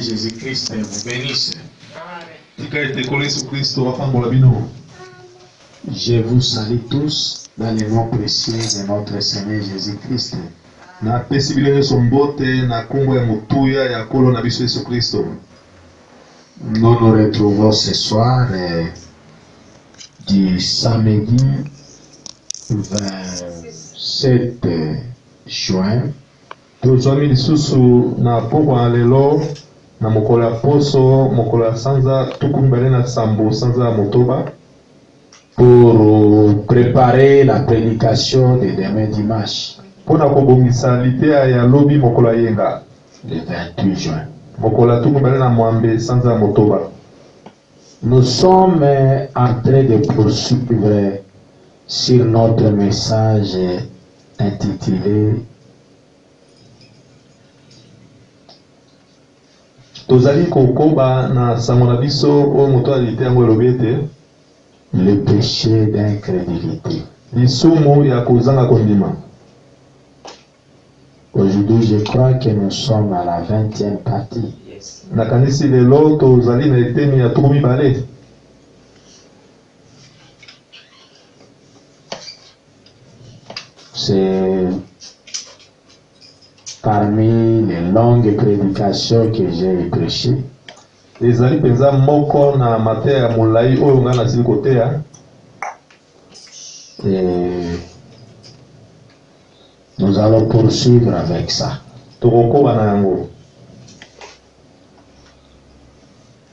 Jésus-Christ vous bénisse. Je vous salue tous dans le nom précieux de notre Seigneur Jésus-Christ. Nous nous retrouvons ce soir du samedi 27 juin. Tozwami lisusu na pokwa lelo na mokola poso mokola sanza tukumbele na sambo sanza motoba pour préparer la prédication de demain dimanche. Pona kobongisa litea ya lobi mokola yenga le 28 juin. Mokola tukumbele na mwambe sanza motoba. Nous sommes en train de poursuivre sur notre message intitulé Tozali kokoba na samona biso o moto alite yango elobete le péché d'incrédulité. Lisumu ya kozanga kondima. Aujourd'hui, je crois que nous sommes à la 20e partie. Nakanisi lelo tozali na eteni ya tukumi bale. C'est parmi les longues prédications que j'ai prêchées. Ezali penza moko na mate ya molai oyo nga nasili koteya. Et nous allons poursuivre avec ça. Tokokoba na yango.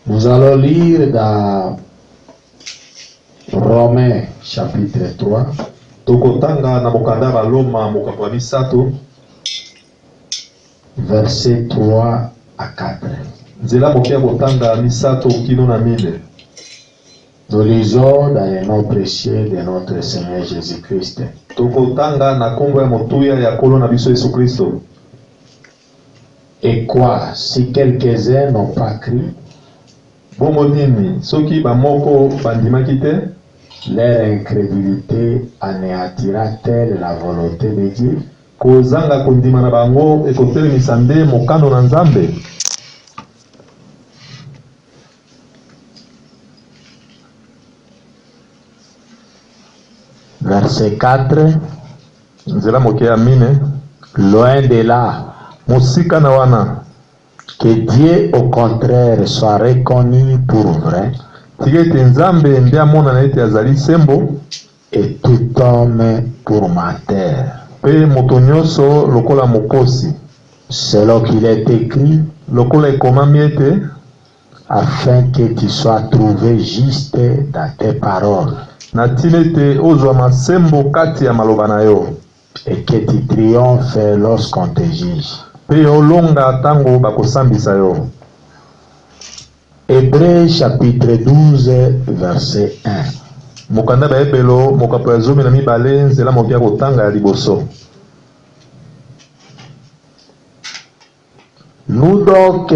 Nous allons lire dans Romains chapitre 3. Tokotanga na mokanda baloma mokapwa misato. Verset 3 à 4. Nzela mokia kotanga misato kino na mine. Nous lisons dans le nom précieux de notre Seigneur Jésus-Christ. Tokotanga na kombo ya motuya ya kolo na biso Yesu Kristo. Et quoi, si quelques-uns n'ont pas cru, bongo nini soki bamoko bandimaki te, leur incrédulité anéantira-t-elle la volonté de Dieu? Kozanga kondima na bango ekotelemisa nde mokano na Nzambe. Verset 4. Nzela mokia mine. Loin de là, mosika na wana, que Dieu au contraire soit reconnu pour vrai, tigete Nzambe nde amona na ete azali sembo, et tout homme pour menteur. Pe moto nyonso lokola mokosi. Selon qu'il est écrit, lokola ekomami ete, afin que tu sois trouvé juste dans tes paroles, na tina ete ozwa masembo kati ya maloba na yo, et que tu triomphes lorsqu'on te juge. Pe olonga tango bakosambisa yo. Hébreux chapitre 12 verset 1. Mokanda ba ebelo mokapo ya zomi na mibale nzela mokia kotanga ya liboso. Nous donc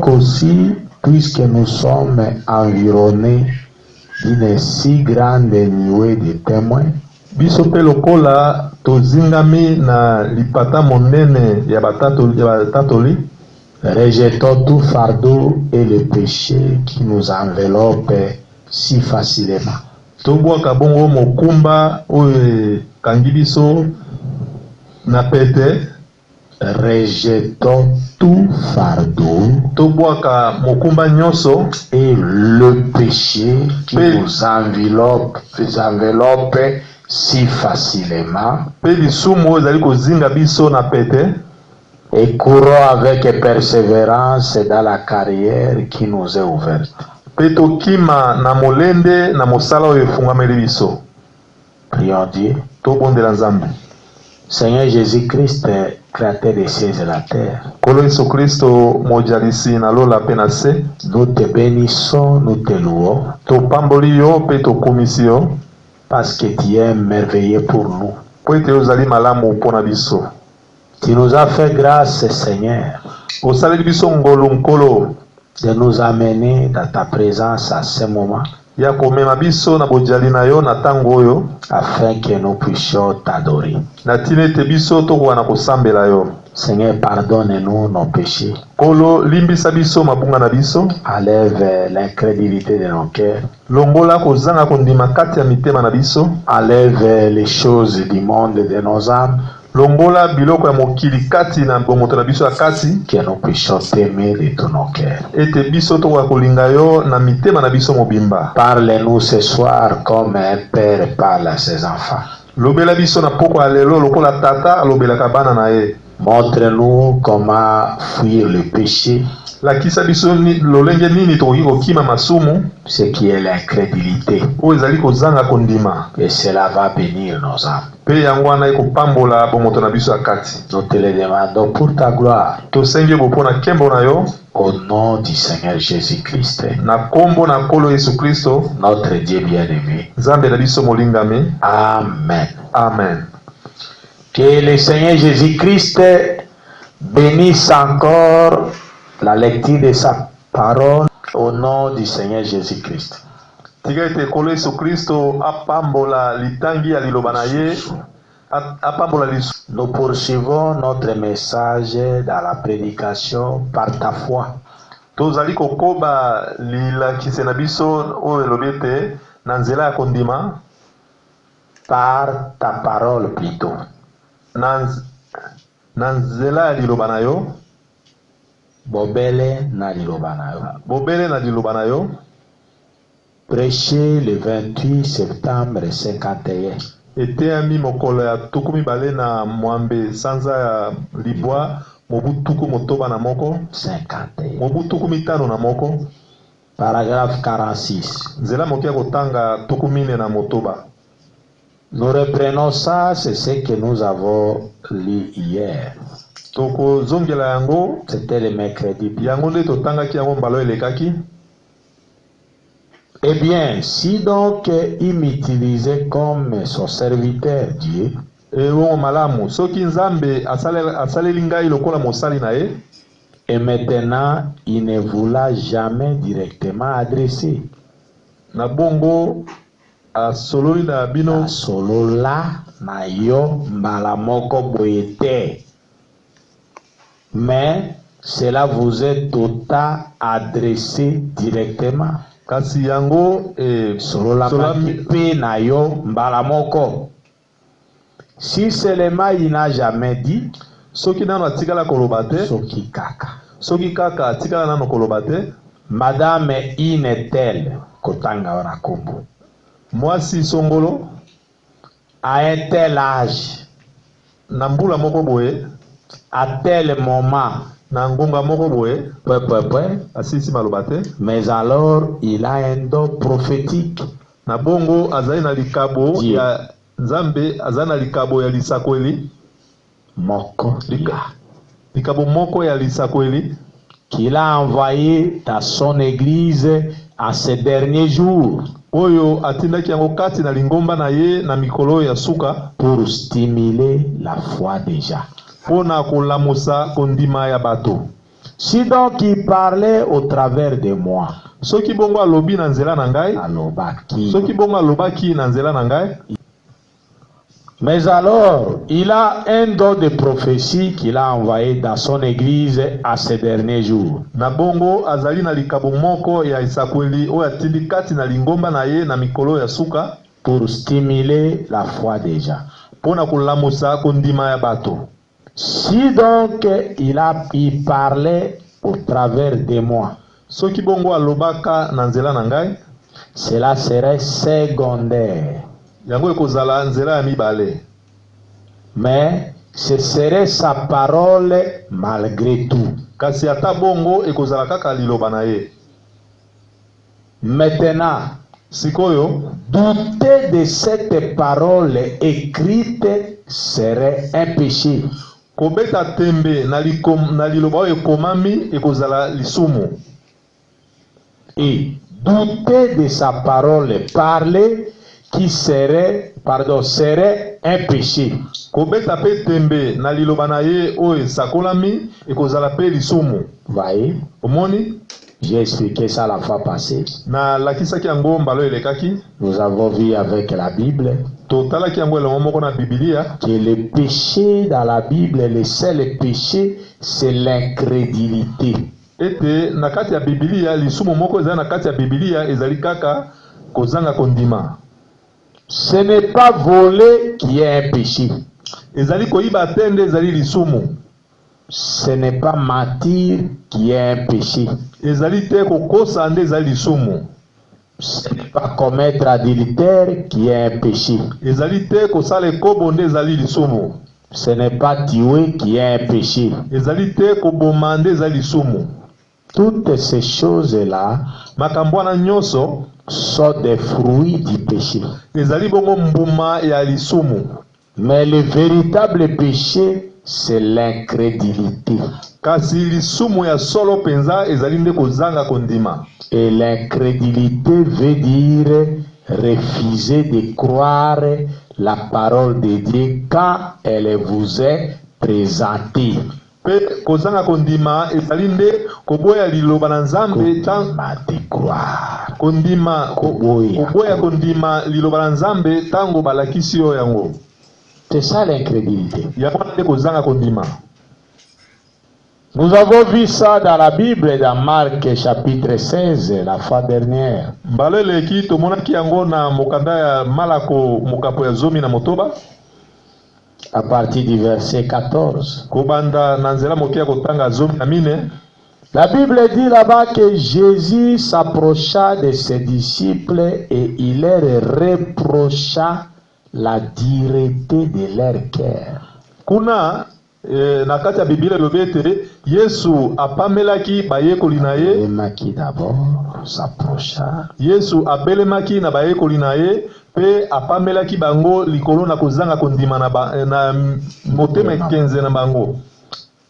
aussi, puisque nous sommes environnés d'une si grande nuée de témoins, biso pe lokola tozingami na lipata monene ya batatoli, rejetons tout fardeau et le péché qui nous enveloppe si facilement. Tobwaka bongo mokumba oyo kangi biso na pete. Rejetons tout fardeau, tobwaka mokumba nyonso, et le péché qui nous enveloppe si facilement, pe lisumu ezali kozinga biso na pete, et courons avec persévérance dans la carrière qui nous est ouverte. Pe tokima na molende na mosala oyo efungameli biso. Prions Dieu. Tobondela Nzambe. Seigneur Jésus-Christ, créateur des cieux et la terre, Kolo Yesu Kristo mojalisi na lola pe na se, nous te bénissons, nous te louons, topamboli yo pe tokomisi yo, parce que tu es merveilleux pour nous. Po ete ozali malamu mpona biso. Tu nous as fait grâce, Seigneur, osaleli biso ngolu nkolo, de nous amener dans ta présence à ce moment, ya komema biso na bojali na yo na tango oyo, afin que nous puissions t'adorer. na tina ete biso tokoka na kosambela yo. Seigneur, pardonne-nous nos péchés. Kolo limbisa biso mabunga na biso. Enlève l'incrédulité de nos cœurs. Longola kozanga kondima kati ya mitema na biso. Enlève les choses du monde de nos âmes. Longola biloko ya mokili kati na bomoto na biso ya kati. Que nous puissions t'aimer de tout nos cœurs. Ete biso tokoka kolinga yo na mitema na biso mobimba. Parle-nous ce soir comme un père parle à ses enfants. Lobela biso na poko ya lelo lokola tata alobelaka bana na ye. Montre-nous comment fuir le péché. Lakisa biso lolenge nini tokoki kokima masumu. Ce qui est l'incrédulité. Oyo ezali kozanga kondima. Et cela va bénir nos âmes. Pe yango wana ekopambola bomoto na biso ya kati. Nous te le demandons pour ta gloire. Tosengi bo mpona nkembo na yo. Au nom du Seigneur Jésus-Christ. Na kombo na kolo Yesu Kristo. Notre Dieu bien-aimé. Nzambe na biso molingami. Amen. Amen. Que le Seigneur Jésus-Christ bénisse encore la lecture de sa parole au nom du Seigneur Jésus-Christ. Tika ete kolo Yesu Kristo apambola litangi ya liloba na ye. Nous poursuivons notre message dans la prédication par ta foi. Tozali kokoba lilakise na biso oyo elobi ete na nzela ya kondima. Par ta parole plutôt. Na nzela ya liloba na yo. Bobele na liloba na yo. Bobele na liloba na yo. Prêché le 28 septembre 51. Eteyami mokolo ya tuku mibale na mwambe sanza ya libwa mobu tuku motoba na moko. 51. Mobu tuku mitano na moko. Paragraphe 46. Nzela moki ya kotanga tuku mine na motoba. Nous reprenons ça, c'est ce que nous avons lu hier. Toko zongela yango. C'était le mercredi. Yango nde totangaki yango mbalo elekaki. Eh bien, si donc il m'utilisait comme son serviteur Dieu, malamu soki nzambe asaleli ngai lokola mosali na ye, et maintenant il ne vous l'a jamais directement adressé. Na bongo asololi na bino solola na yo mbala moko boyete. Mais cela vous est total adressé directement. Kasi yango solola pe na yo mbala moko. Si seulement il n'a jamais dit, soki nano atikala koloba te, soki kaka atikala nano koloba te, madame Inetel kotanga wana kombo. Mwasi songolo à un tel âge, na mbula moko boye, à tel moment, na ngonga moko boye, asisi maloba te, mais alors il a un don prophétique. Na bongo azali na likabo ya Nzambe, azali na likabo ya lisakweli moko likabo moko ya lisakweli qu'il a envoyé dans son église à ces derniers jours. Oyo atindaki yango kati na lingomba na ye na mikolo ya suka pour stimuler la foi déjà. Pona kolamusa kondima ya bato. Si donc il parlait au travers de moi, soki bongo alobi na nzela na ngai, alobaki. Soki bongo alobaki na nzela na ngai, mais alors il a un don de prophétie qu'il a envoyé dans son église à ces derniers jours. Na bongo azali na likabo moko ya isakweli oyo atindi kati na lingomba na ye na mikolo ya suka pour stimuler la foi déjà. Pona kolamusa kondima ya bato. Si donc il parlait au travers de moi, soki bongo alobaka na nzela na ngai, cela serait secondaire. Yango ekozala nzela ya mibale. Mais ce serait sa parole malgré tout. Kasi ata bongo ekozala kaka liloba na ye. Maintenant, sikoyo, douter de cette parole écrite serait un péché. Kobeta tembe na liloba oyo ekomami ekozala lisumu. Et douter de sa parole parlée qui serait un péché. Kobeta pe tembe na liloba na ye oyo sakolami ekozala pe lisumu. Voyez? Omoni? J'ai expliqué ça la fois passée. Na lakisaki yango mbalo elekaki. Nous avons vu avec la Bible. Totala ki yango elongo moko na Biblia. Que le péché dans la Bible, le seul péché, c'est l'incrédulité. Ete na kati ya Biblia lisumu moko ezali na kati ya Biblia ezali kaka kozanga kondima. Ce n'est pas voler qui est un péché. Ezali koyiba te nde ezali lisumu. Ce n'est pas mentir qui est un péché. Ezali te kokosa nde ezali lisumu. Ce n'est pas commettre adultère qui est un péché. Ezali te kosala ekobo nde ezali lisumu. Ce n'est pas tuer qui est un péché. Ezali te koboma nde ezali lisumu. Toutes ces choses-là makambo wana nyonso sont des fruits du péché. Ezali bongo mbuma ya lisumu. Mais le véritable péché, c'est l'incrédulité. Kasi lisumu ya solo penza ezali nde kozanga kondima. Et l'incrédulité veut dire refuser de croire la parole de Dieu quand elle vous est présentée. Pe kozanga kondima ezali nde koboya liloba na Nzambe koboya kondima liloba na Nzambe tango balakisi yo yango. C'est ça l'incrédulité. Yango nde kozanga kondima. Nous avons vu ça dans la Bible, dans Marc chapitre 16, la fois dernière. Mbalele ki tomonaki yango na mokanda ya Malako mokapo ya zomi na motoba. À partir du verset 14. Kobanda na nzela mokia kotanga zomi na mine. La Bible dit là-bas que Jésus s'approcha de ses disciples et il leur reprocha la dureté de leur cœur. Kuna na kati ya Biblia lobete Yesu apamelaki bayekoli na ye. Abelemaki d'abord, s'approcha. Yesu abelemaki na bayekoli na ye pe apamelaki bango likolo na kozanga kondima na motema kenze na bango.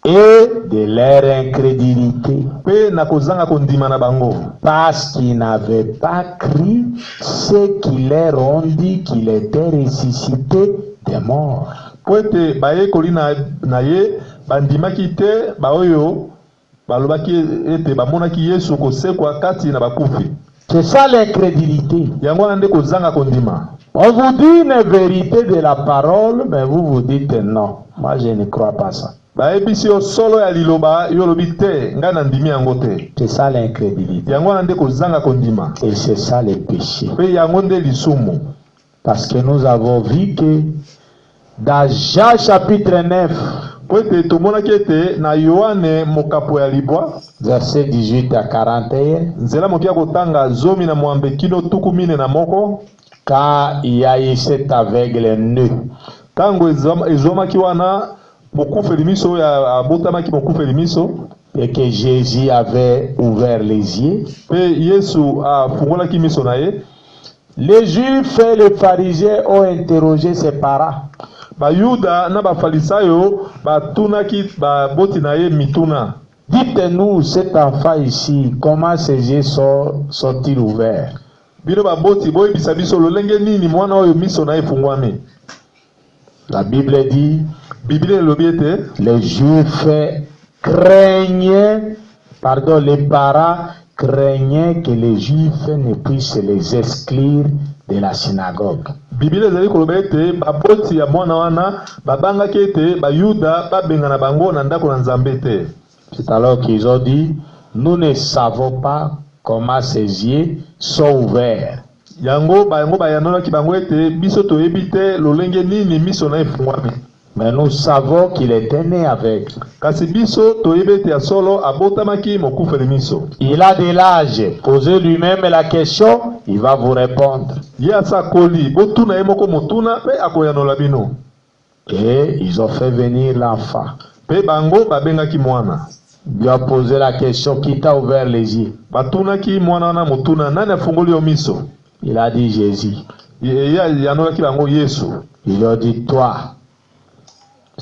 Et de leur incrédulité. Pe na kozanga kondima na bango. Parce qu'ils n'avaient pas cru ce qui leur ont dit qu'il était ressuscité des morts. Poete bayekoli na ye bandimaki te baoyo balobaki ete bamonaki Yesu kosekwa kati na bakufi. C'est ça l'incrédulité. Yango ande kozanga kondima. On vous dit une vérité de la parole, mais vous vous dites non. Moi je ne crois pas ça. Baebisi yo solo ya liloba yo lobi te nga na ndimi yango te. C'est ça l'incrédulité. Yango ande kozanga kondima. Et c'est ça le péché. Pe yango nde lisumu. Parce que nous avons vu que dans Jean chapitre 9, verset 18 à 41, quand il y a eu cet aveugle nu, et que Jésus avait ouvert les yeux, les Juifs et les pharisiens ont interrogé ses parents. Bayuda na bafarisayo batunaki baboti na ye mituna. Dites-nous, cet enfant ici, comment ses yeux sont-ils ouverts? Bino baboti boy bisabiso lolenge nini mwana oyo miso na efungwami. La Bible dit, Bible lobiete, les Juifs craignaient, les parents craignaient que les Juifs ne puissent les exclure de la synagogue. Biblia ezali koloba ete baboti ya mwana wana babangaki ete bayuda babengana bango na ndako na Nzambe te. C'est alors qu'ils ont dit, nous ne savons pas comment ses yeux sont ouverts. Yango bayanolaki bango ete biso toyebi te lolenge nini miso na efungwami. Mais nous savons qu'il était né avec. Kasi biso toyebi ete ya solo abotamaki mokufeli miso. Il a de l'âge. Posez lui-même la question, il va vous répondre. Yasa koli botuna ye moko motuna pe akoyanola bino. Et ils ont fait venir l'enfant. Pe bango babengaki mwana. Lui a posé la question, qui t'a ouvert les yeux? Batunaki mwana na motuna nani afungoli yo miso? Il a dit Jésus. Yanolaki bango Yesu. Il a dit toi.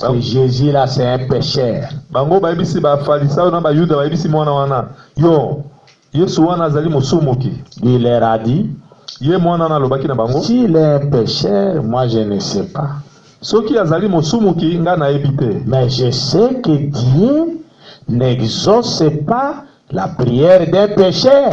Parce que Jésus là c'est un pécheur. Bango baibisi ba farisayo na bayuda baibisi mwana wana. Yo Yesu wana azali musumuki. Il leur a dit, ye mwana na lobaki na bango. S'il est un pécheur, moi je ne sais pas. Soki azali musumuki nga na ebite. Mais je sais que Dieu n'exauce pas la prière d'un pécheur.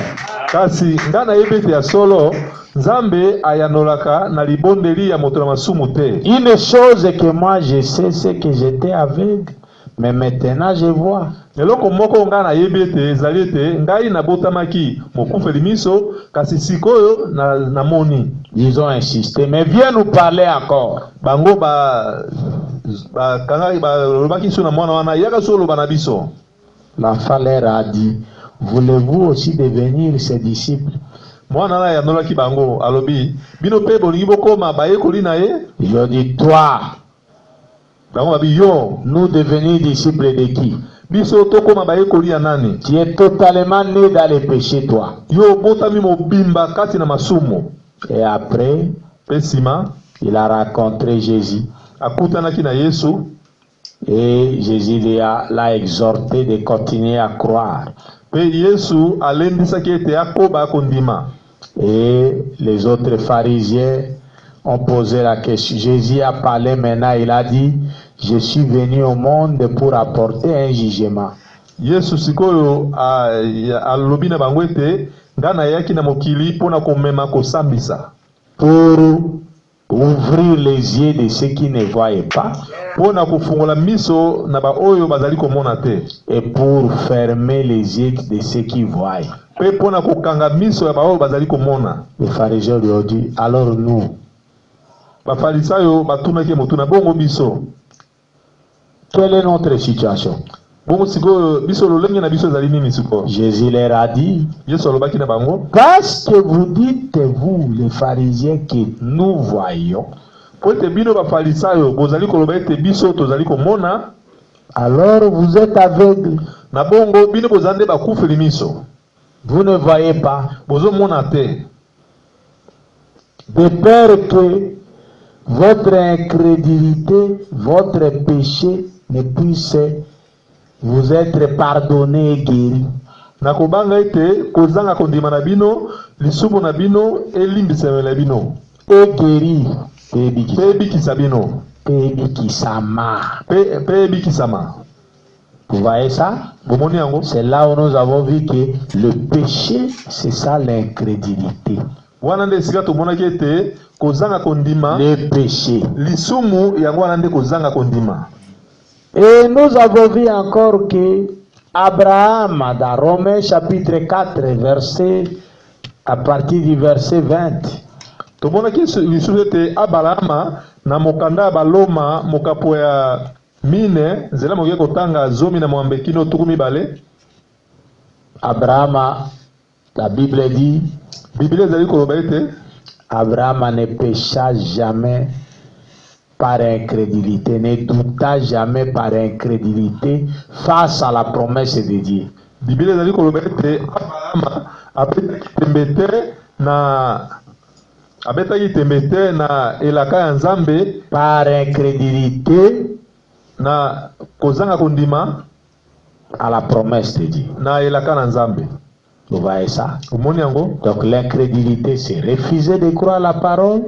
Kasi ngana yebete ya solo Nzambe ayanolaka na libondeli ya moto na masumu te. Une chose que moi je sais, c'est que j'étais aveugle, mais maintenant je vois. Eloko moko ngana yebete ezali te ngai nabotamaki mokufeli miso kasi sikoyo na moni. Ils ont insisté, mais viens nous parler encore. Bango kanga lobaki so na mwana wana yaka so loba na biso. L'enfant leur a dit, voulez-vous aussi devenir ses disciples? Mwana na yanolaki bango alobi bino pe bolingi bokoma bayekoli na ye. Ils ont dit, toi, bango babi yo, nous devenir disciples de qui? Biso tokoma bayekoli ya nani? Tu es totalement né dans les péchés, toi. Yo botami mobimba kati na masumu. Et après, pesima, il a rencontré Jésus. Akutanaki na Yesu. Et Jésus l'a exhorté de continuer à croire. Pe Yesu alendisaki ete akoba kondima. Et les autres pharisiens ont posé la question. Jésus a parlé maintenant, il a dit, je suis venu au monde pour apporter un jugement. Yesu sikoyo alobi na bango ete ngana yaki na mokili pona komema kosambisa. Pour ouvrir les yeux de ceux qui ne voyaient pas. Pona kufungola miso na ba oyo bazali komona te. Et pour fermer les yeux de ceux qui voient. Pe pona kokanga miso ya ba oyo bazali komona. Les pharisiens lui ont dit, alors nous, ba farisayo batunaki motuna bongo biso. Quelle est notre situation? Bongo siko biso lolenge na biso ezali nini siko? Jésus leur a dit, Yesu alobaki na bango, parce que vous dites, vous, les pharisiens, que nous voyons, po ete bino ba farisayo bozali koloba ete biso tozali komona, alors vous êtes aveugles. Na bongo bino bozande bakufeli miso. Vous ne voyez pas. Bozo mona te. De peur que votre incrédulité, votre péché ne puisse vous être pardonné et guéri. Nakobanga ete kozanga kondima na bino, lisumu na bino, elimbiseme na bino. Et guéri. Pebikisa bino. Pebikisama. Pebikisama. Vous voyez ça? C'est là où nous avons vu que le péché, c'est ça l'incrédulité. Le péché. Et nous avons vu encore que Abraham, dans Romains chapitre 4, verset, à partir du verset 20. Abraham na mokanda baloma mokapo ya mine zela moke kotanga zomi na mwambe kino tukumi bale. Abraham, la Bible dit, Abraham ne pécha jamais par incrédulité, ne douta jamais par incrédulité face à la promesse de Dieu. Bible ezali koloba ete Abraham abetaki tembe te na elaka ya Nzambe par incrédulité na kozanga kondima à la promesse de Dieu. Na elaka na Nzambe. Vous voyez ça? Donc l'incrédulité, c'est refuser de croire la parole.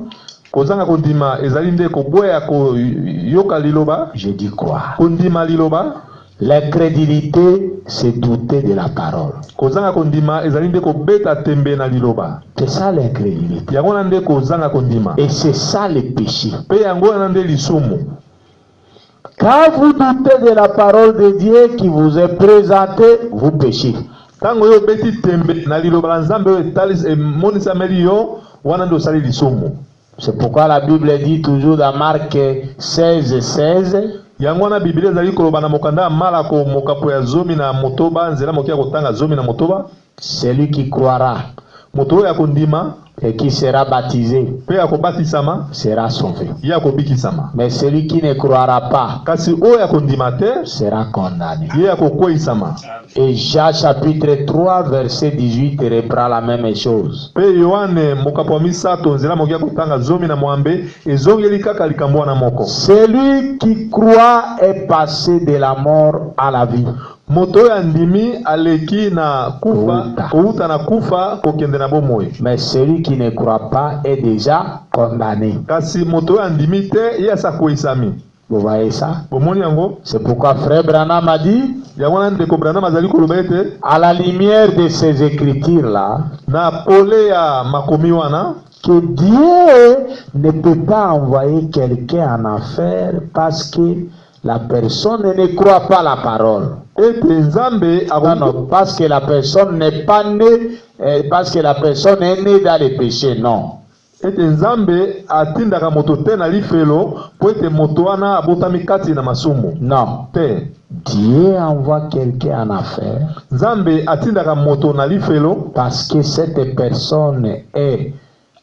Kozanga kondima ezali nde koboya ko yoka liloba. Je dis croire. Kondima liloba. L'incrédulité, c'est douter de la parole. Kozanga kondima ezali nde kobeta tembe na liloba. C'est ça l'incrédulité. Yango na nde kozanga kondima. Et c'est ça le péché. Pe yango na nde lisumu. Quand vous doutez de la parole de Dieu qui vous est présentée, vous péchez. Tango yo beti tembe na liloba la Nzambe yo etalis emonisa meli yo wana nde osali lisumu. C'est pourquoi la Bible dit toujours dans Marc 16:16. Yango na Biblia ezali koloba na mokanda malako mokapo ya zomi na motoba nzela mokia kotanga zomi na motoba. Celui qui croira moto ya kondima et qui sera baptisé pe ya kobatisama sera sauvé. Ya kobikisama. Mais celui qui ne croira pas kasi o ya kondima te sera condamné. Ya kokweisama. Et Jean chapitre 3 verset 18 reprend la même chose. Pe Yohane mokapo misato nzela mokia kotanga zomi na mwambe ezongeli kaka likambo na moko. Celui qui croit est passé de la mort à la vie. Moto ya ndimi aleki na kufa kouta na kufa kokende na bomoi. Mais celui qui ne croit pas est déjà condamné. Kasi moto ya ndimi te ya sa kweisami. Vous voyez ça? Bomoni yango? C'est pourquoi frère Branham a dit, Yangwana ndeko Branham azali koloba ete à la lumière de ces écritures-là, na pole ya makomi wana que Dieu ne peut pas envoyer quelqu'un en affaire parce que la personne ne croit pas la parole. ete Nzambe Non, parce que la personne n'est pas née, parce que la personne est née dans les péchés, non. ete Nzambe atindaka moto te na lifelo po ete moto wana abotami kati na masumu Non. te. Dieu envoie quelqu'un en affaire Nzambe atindaka moto na lifelo parce que cette personne est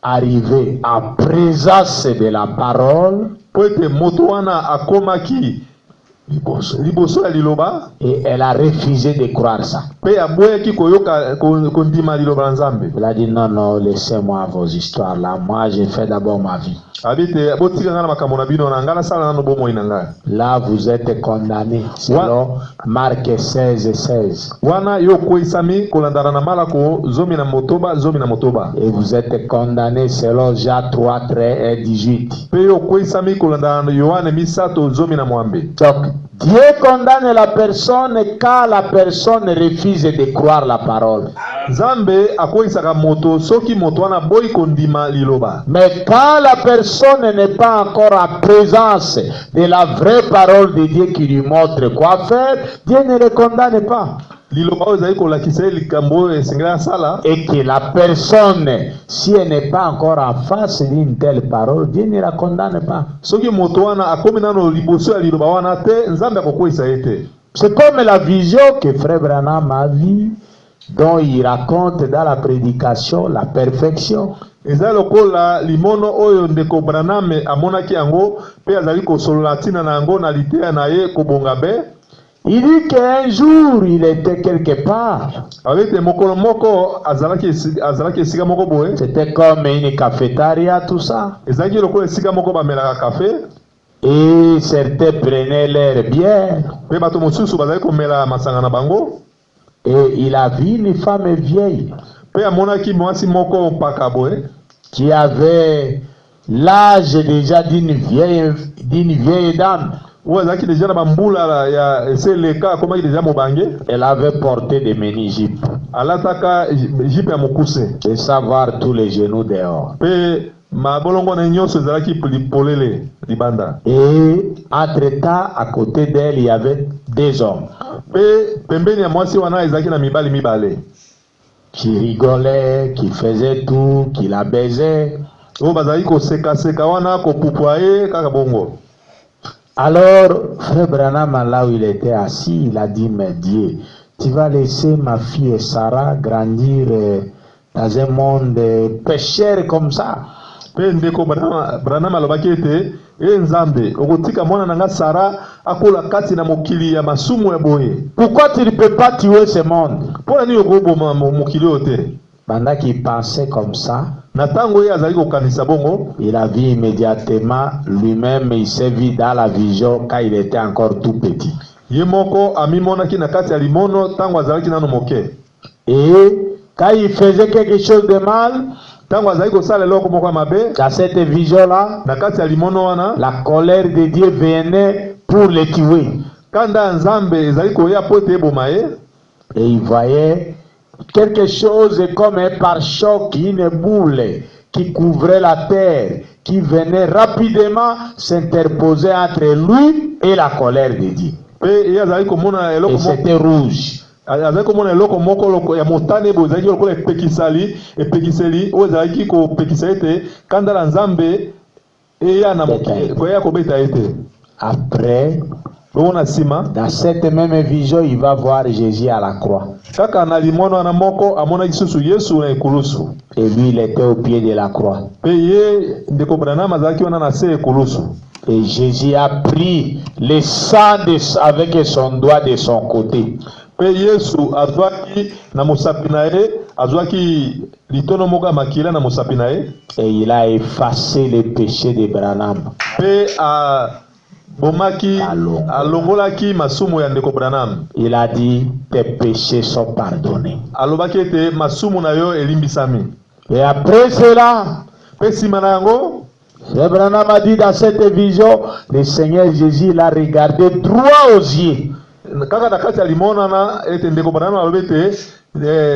arrivée en présence de la parole po ete moto wana akomaki liboso ya liloba et elle a refusé de croire ça. pe aboyaki koyoka kondima liloba na Nzambe. Elle a dit non, non, laissez-moi vos histoires là. Moi, j'ai fait d'abord ma vie. abite botika ngana makambo na bino na ngana sala nano bomoi na ngai. Là, vous êtes condamnés selon Marc 16:16. Wana yo koisami kolandana na malako zomi na motoba. Et vous êtes condamnés selon Jean 3:18. Pe yo koisami kolandana na Yohane misato zomi na mwambe. Donc, Dieu condamne la personne quand la personne refuse de croire la parole. Nzambe akoisaka moto soki moto wana boyi kondima liloba. Mais quand la personne n'est pas encore en présence de la vraie parole de Dieu qui lui montre quoi faire, Dieu ne le condamne pas. Liloba ozali kolakisa likambo esengela sala. Et que la personne, si elle n'est pas encore en face d'une telle parole, Dieu ne la condamne pas. Soki moto wana akomi nano liboso ya liloba wana te, Nzambe akokoisa ete. C'est comme la vision que Frère Branham a vue, dont il raconte dans la prédication la perfection. Eza lokola limono oyo ndeko Branham amonaki yango pe azali kosolola ntina na yango na liteya na ye kobonga be. Il dit qu'un jour il était quelque part. C'était comme une cafétéria, tout ça. Et certains prenaient leur bière. Et il a vu une femme vieille qui avait l'âge déjà d'une vieille dame. Elle avait porté des mini-jupes. De savoir tous les genoux dehors. Et entre-temps, à côté d'elle, il y avait des hommes qui rigolaient, qui faisaient tout, qui la baisaient. Alors, Frère Branham, là où il était assis, il a dit, mais Dieu, tu vas laisser ma fille Sarah grandir dans un monde pécheur comme ça. Pourquoi tu ne peux pas tuer ce monde? Pendant qu'il pensait comme ça, il a vu immédiatement lui-même, il s'est vu dans la vision quand il était encore tout petit. Et quand il faisait quelque chose de mal, dans cette vision-là, la colère de Dieu venait pour le tuer. Et il voyait quelque chose comme un pare-choc, une boule qui couvrait la terre, qui venait rapidement s'interposer entre lui et la colère de Dieu. Et c'était rouge. Après, dans cette même vision, il va voir Jésus à la croix. Et lui, il était au pied de la croix. Et Jésus a pris le sang avec son doigt de son côté. Et il a effacé les péchés de Branham. Il a dit, tes péchés sont pardonnés. Et après cela, Branham a dit dans cette vision, le Seigneur Jésus l'a regardé droit aux yeux. kaka na kati alimonana ete ndeko Branham alobete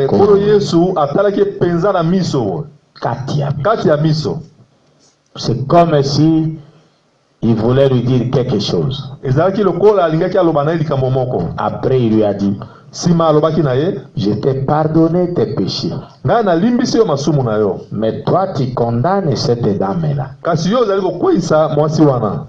kolo Yesu atalaki penza na miso kati ya miso. C'est comme si il voulait lui dire quelque chose. Ezalaki lokola alingaki aloba na likambo moko. Après il lui a dit, sima alobaki na ye, je t'ai pardonné tes péchés. Ngai na limbisi yo masumu na yo. Mais toi tu condamnes cette dame là. Kasi yo ozali kokweyisa mwasi wana.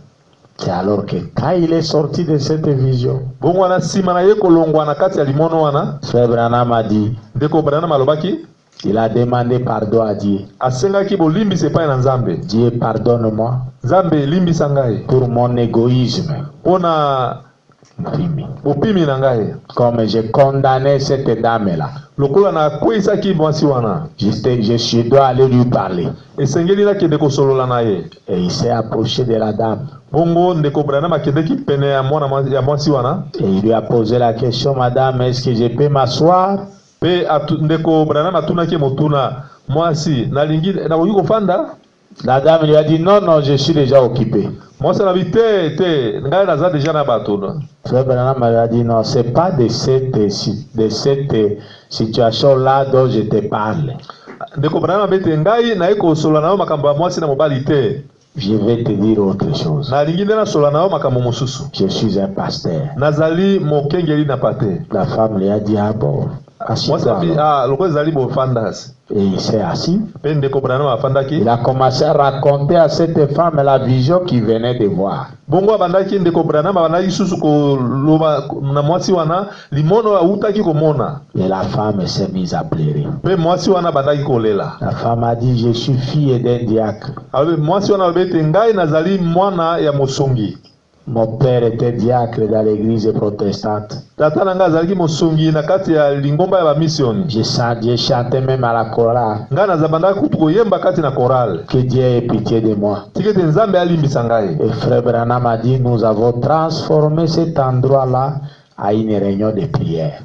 C'est alors que quand il est sorti de cette vision, bongo wana sima na ye kolongwa na kati ya limono wana, Frère Branham a dit, ndeko Branham alobaki, il a demandé pardon à Dieu. Asengaki bolimbisa epai na Nzambe. Dieu pardonne-moi Nzambe limbisa ngai pour mon égoïsme. Pona opimi na ngai. Comme j'ai condamné cette dame là. Lokola na kweyisaki mwasi wana. Je dois aller lui parler. Esengeli na kende kosolola na ye. Et il s'est approché de la dame. Bongo ndeko Branham akendeki pene ya mwasi wana. Et il lui a posé la question, madame, est-ce que je peux m'asseoir? Pe ndeko Branham atunaki motuna mwasi na lingi na koki kofanda. La dame lui a dit non, non, je suis déjà occupé. Mwasi na bite ngai naza déjà na bato. Frère Branham lui a dit non, c'est pas de cette situation là dont je te parle. Ndeko Branham bete ngai na eko solo na makambo ya mwasi na mobali te. Je vais te dire autre chose. Na lingi na solo na makambo mosusu. Je suis un pasteur. Nazali mokengeli na pate. La femme lui a dit ah bon. Et il s'est assis. Il a commencé à raconter à cette femme la vision qu'il venait de voir. Et la femme s'est mise à pleurer. La femme a dit, je suis fille d'un diacre. Mon père était diacre dans l'église protestante. J'ai chanté même à la chorale. Que Dieu ait pitié de moi. Et Frère Branham a dit, nous avons transformé cet endroit-là à une réunion de prière.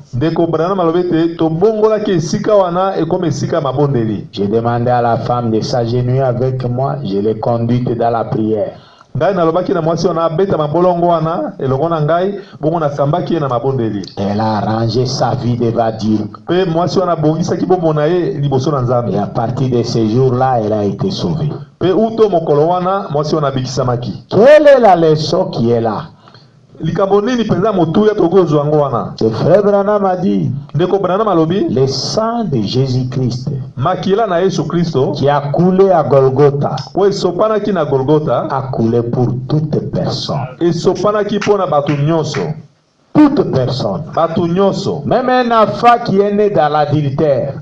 J'ai demandé à la femme de s'agenouiller avec moi. Je l'ai conduite dans la prière. Elle a arrangé sa vie devant Dieu. Et à partir de ce jour-là, elle a été sauvée. Quelle est la leçon qui est là? Le frère Branham a dit, le sang de Jésus-Christ qui a coulé à Golgotha a coulé pour toute personne. Toute personne. Même un enfant qui est né dans l'adultère,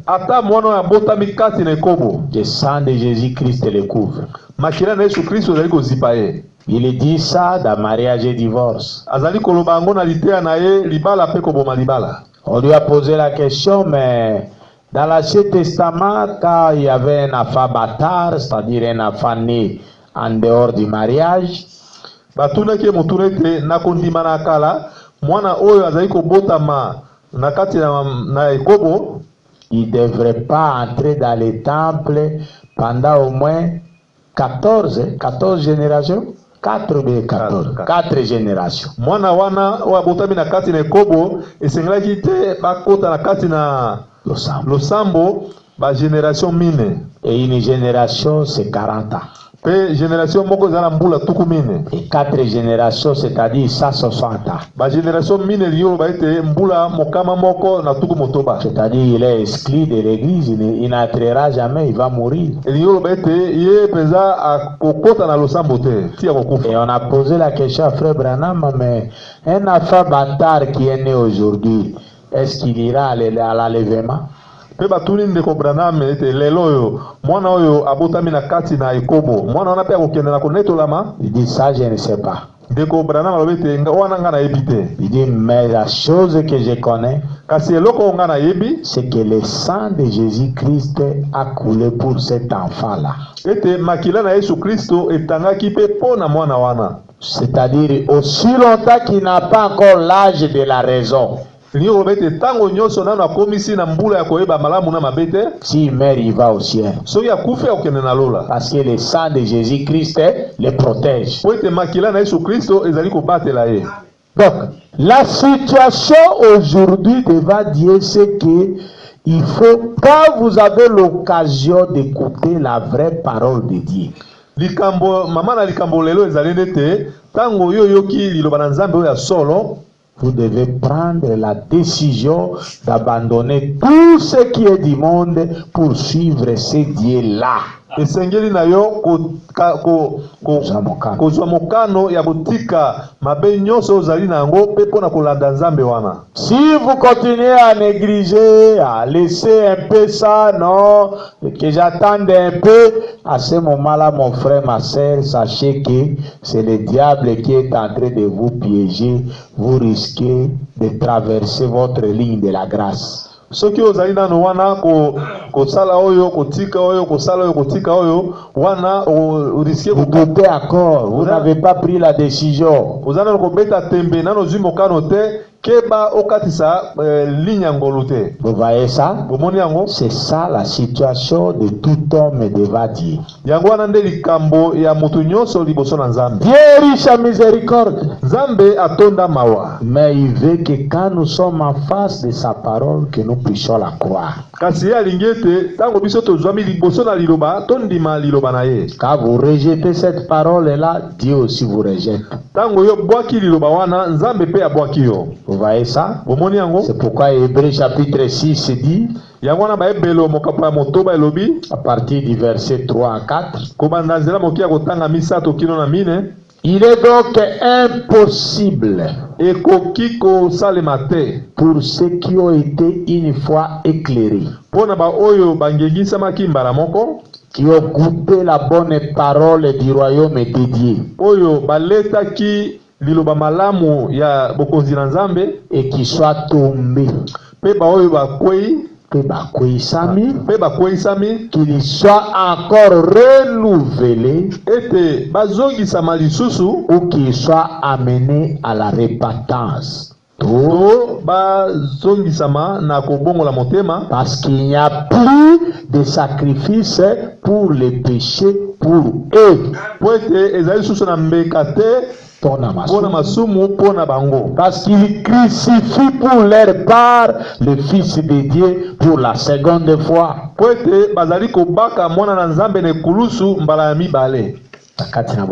le sang de Jésus-Christ le couvre. Il dit ça dans mariage et divorce. On lui a posé la question, mais dans l'Ancien Testament, quand il y avait un enfant bâtard, c'est-à-dire un enfant né en dehors du mariage, il ne devrait pas entrer dans les temples pendant au moins 14 générations. 4 générations. Et une génération, c'est 40 ans. Et 4 générations, c'est-à-dire 160 ans. C'est-à-dire il est exclu de l'église, il n'entrera jamais, il va mourir. Et on a posé la question à Frère Branham, mais un enfant bâtard qui est né aujourd'hui, est-ce qu'il ira à l'enlèvement? Il dit ça, je ne sais pas. Il dit, mais la chose que je connais, c'est que le sang de Jésus-Christ a coulé pour cet enfant-là. C'est-à-dire, aussi longtemps qu'il n'a pas encore l'âge de la raison. S'il meurt, il va au ciel. Parce que le sang de Jésus-Christ le protège. Donc, la situation aujourd'hui devant Dieu, c'est que il faut, quand vous avez l'occasion d'écouter la vraie parole de Dieu, likambo mama na likambo lelo ezali nete tango yo yoki liloba na Nzambe oyo ya solo, vous devez prendre la décision d'abandonner tout ce qui est du monde pour suivre ce Dieu-là. esengeli na yo kozwa mokano ya kotika mabe nyonso ozali na yango mpe mpona kolanda Nzambe wana. Si vous continuez à négliger, à laisser un peu ça, non, que j'attende un peu, à ce moment-là, mon frère, ma soeur, sachez que c'est le diable qui est en train de vous piéger. Vous risquez de traverser votre ligne de la grâce. Soki ozali nano wana kosala oyo kotika oyo kosala oyo kotika oyo wana risque vous doutez encore, vous n'avez pas pris la décision. Ozana kobeta tembe nano zwi mokano te keba okatisa ligne ngolu te. Vous voyez ça? Bomoni yango? C'est ça la situation de tout homme devant Dieu. Yango wana nde likambo ya mutu nyonso liboso na Nzambe. Dieu est riche en miséricorde. Nzambe atonda mawa. Mais il veut que quand nous sommes en face de sa parole, que nous puissions la croire. Kasi ya lingete tango biso tozwami liboso na liloba tondima liloba na ye. Quand vous rejetez cette parole-là, Dieu aussi vous rejette. Tango yo bwaki liloba wana Nzambe pe abwaki yo. Vous voyez ça? Bomoni yango? C'est pourquoi Hébreux chapitre 6 dit, yango na baebelo mokapo ya motoba elobi à partir du verset 3 à 4, kobanda nzela mokia kotanga misato kino na mine, il est donc impossible ekoki kosalema te pour ceux qui ont été une fois éclairés, mpona baoyo bangengisamaki mbala moko, qui ont goûté la bonne parole du royaume de Dieu, oyo baletaki liloba malamu ya bokonzi na Nzambe, et qui soient tombés, pe baoyo bakwei, pe bakweyisami, qu'ils soient encore renouvelés, ete bazongisama lisusu, ou qu'ils soient amenés à la repentance. to bazongisama na kobongola motema, Parce qu'il n'y a plus de sacrifice pour les péchés pour eux. po ete ezali lisusu na mbeka te pona masumu pona bango. Parce qu'ils crucifient pour leur part le Fils de Dieu pour la seconde fois. Po ete bazali kobaka mwana na Nzambe na ekulusu mbala ya mibale na kati na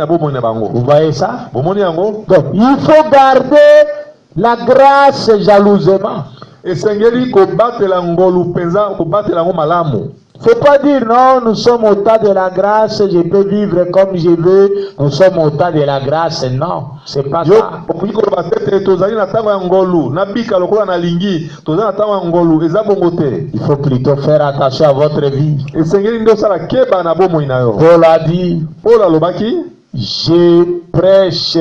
bomoi na bango. Vous voyez ça? Bomoni yango? Donc il faut garder la grâce jalousement. Esengeli kobatela ngolu penza, kobatela ngo malamu. Faut pas dire non, nous sommes au tas de la grâce, je peux vivre comme je veux, nous sommes au tas de la grâce. Non, c'est pas ça. Tozali na tango ya ngolu, na bika lokola na lingi, tozali na tango ya ngolu, eza bongo te. Il faut plutôt faire attention à votre vie. Esengeli ndo sala keba na bomoi na yo. Paul a dit, Paul alobaki, je prêche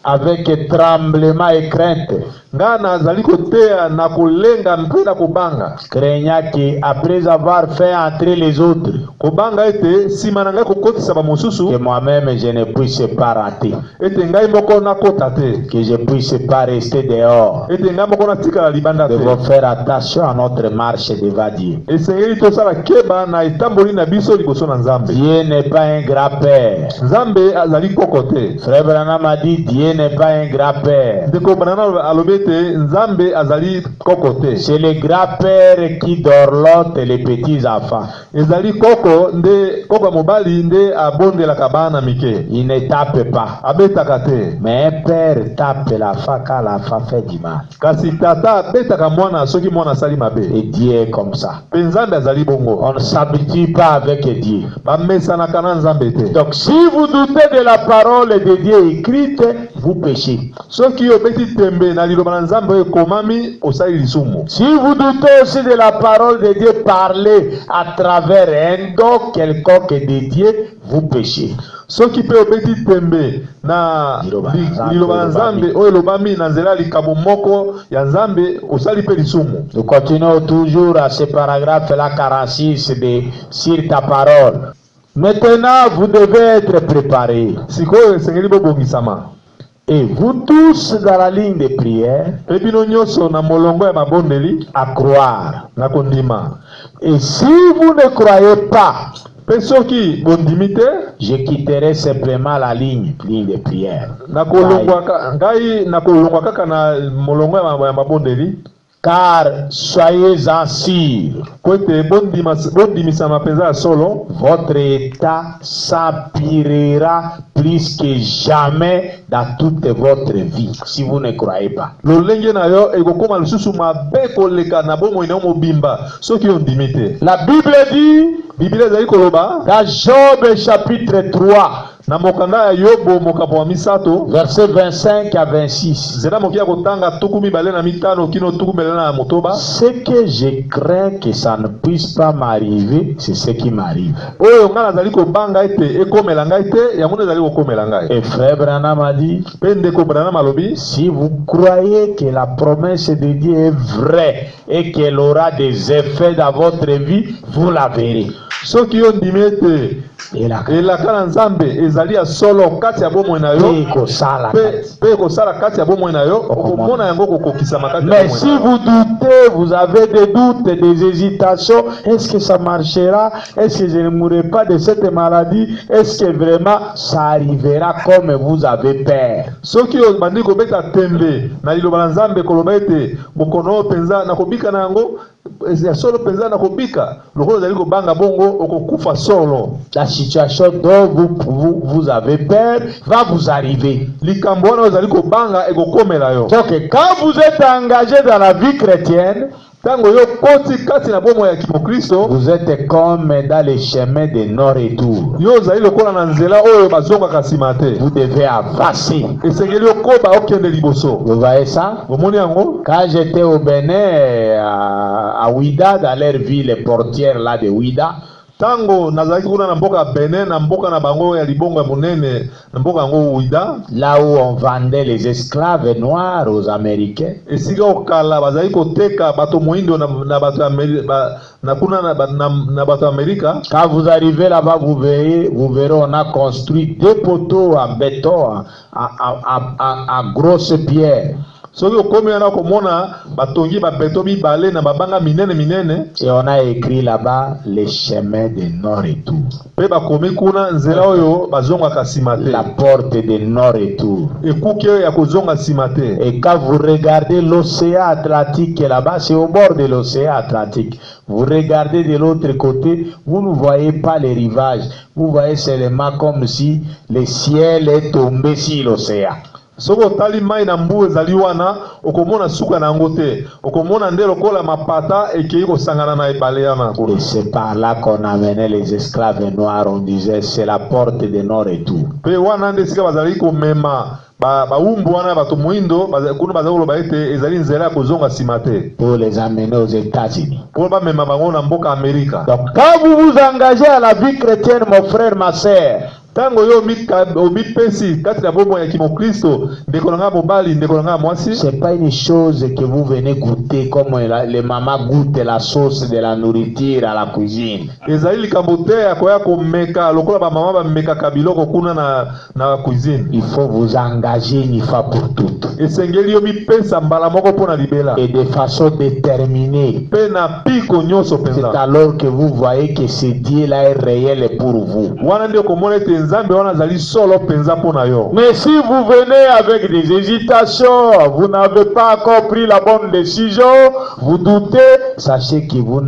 avec tremblement et crainte. nga nazali koteya na kolenga mpe na kobanga, Craignant que après avoir fait entrer les autres, kobanga ete sima na ngai kokotisa bamosusu, que moi-même je ne puisse pas rater, ete ngai moko nakota te, que je puisse pas rester dehors. ete ngai moko natikala libanda Nous devons te. faire attention à notre marche devant Dieu. Esengeli tosala keba na etamboli na biso liboso na Nzambe. Dieu n'est pas un grand-père. Nzambe azali koko te. Frère Branham a dit, Dieu n'est pas un grand-père. Ndeko Branham alobi ete Nzambe azali koko te. C'est le grand-père qui dorlote les petits-enfants. Ezali koko nde koko ya mobali nde abondelaka bana mike. Il ne tape pas. Abetaka te. Mais un père tape l'enfant quand l'enfant fait du mal. Kasi tata abetaka mwana soki mwana asali mabe. Et Dieu est comme ça. Pe Nzambe azali bongo. On ne s'habitue pas avec Dieu. Bamesanaka na Nzambe te. Donc si vous doutez de la parole de Dieu écrite, vous péchez. Soki obeti tembe na liloba na Nzambe ekomami osali lisumu. Si vous doutez aussi de la parole de Dieu parlée à travers un don quelconque de Dieu, vous péchez. Soki pe obeti tembe na liloba na Nzambe oyo elobami na nzela likambo moko ya Nzambe osali pe lisumu. Nous continuons toujours à ce paragraphe-là 46 de sur ta parole. Maintenant, vous devez être préparés. Sikoyo esengeli bobongisama. Et vous tous dans la ligne de prière, Pe bino nyonso na molongo ya mabondeli à croire. na kondima. Et si vous ne croyez pas, Pesoki bondimite. Je quitterai simplement la ligne de prière. Ngai nakolongwa kaka na molongo ya mabondeli. Car soyez-en sûrs, votre état s'empirera plus que jamais dans toute votre vie, si vous ne croyez pas. La Bible dit, dans Job chapitre 3, verset 25 à 26. Ce que je crains que ça ne puisse pas m'arriver, c'est ce qui m'arrive. Et frère Branham a dit, si vous croyez que la promesse de Dieu est vraie et qu'elle aura des effets dans votre vie, vous la verrez. elaka nzambe ezali ya solo kati ya bomoi na yo pe kosala kati ya bomoi na yo okomona yango kokokisa makati. Mais si vous doutez, vous avez des doutes, des hésitations, est-ce que ça marchera? Est-ce que je ne mourrai pas de cette maladie? Est-ce que vraiment ça arrivera comme vous avez peur? Soki obandi kobeta tembe na liloba na nzambe koloba ete bokono penza na kobika na yango ya solo penza na kobika lokolo ezali kobanga bongo okokufa solo. La situation dont vous avez peur va vous arriver. Likambo wana ezali kobanga ekokomela yo. Donc quand vous êtes engagé dans la vie chrétienne, vous êtes comme dans les chemins de non-retour. Vous devez avancer. Vous voyez ça? Quand j'étais au Bénin, à Ouida, dans leur ville portière là de Ouida, tango nazalaki kuna na mboka Benin na mboka na bango ya libongo ya monene na mboka ngo Ouida, là où on vendait les esclaves noirs aux Américains. Esika okala bazali koteka bato moindo na bato na kuna na bato Amerika. Quand vous arrivez là-bas, vous verrez on a construit deux poteaux en béton en grosses pierres. Et on a écrit là-bas les chemins de non-retour. La porte de non-retour. Et quand vous regardez l'océan Atlantique là-bas, c'est au bord de l'océan Atlantique. Vous regardez de l'autre côté, vous ne voyez pas les rivages. Vous voyez seulement comme si le ciel est tombé sur l'océan. Soko tali mai na mbu ezali wana okomona suka na ngote okomona ndelo kola mapata ekei ko sangana na ebale yana. Et c'est par là qu'on amenait les esclaves noirs. On disait c'est la porte de non-retour. Pe wana nde sika bazali ko mema ba umbu wana bato moindo kuna bazali koloba ete ezali nzela ya kozonga sima te pour les amener aux États-Unis. Pour ba mema bango na mboka Amerika. Donc quand vous vous engagez à la vie chrétienne, mon frère, ma sœur, tango yo omipesi kati ya bomo ya kimokristo ndekolanga bobali ndekolanga mwasi, c'est pas une chose que vous venez goûter comme les mamans goûtent la sauce de la nourriture à la cuisine. Ezali likambo te ya koya komeka lokola ba mama ba meka kabiloko kuna na cuisine. Il faut vous engager une fois pour toutes. Esengeli yo mipesa mbala moko pona libela et de façon déterminée. Pena piko nyoso penza. C'est alors que vous voyez que ce Dieu là est réel pour vous. Wana ndio komona ete nzambe wana zali solo penza pona yo. Mais si vous venez avec des hésitations, vous n'avez pas encore pris la bonne décision, vous doutez, sachez que vous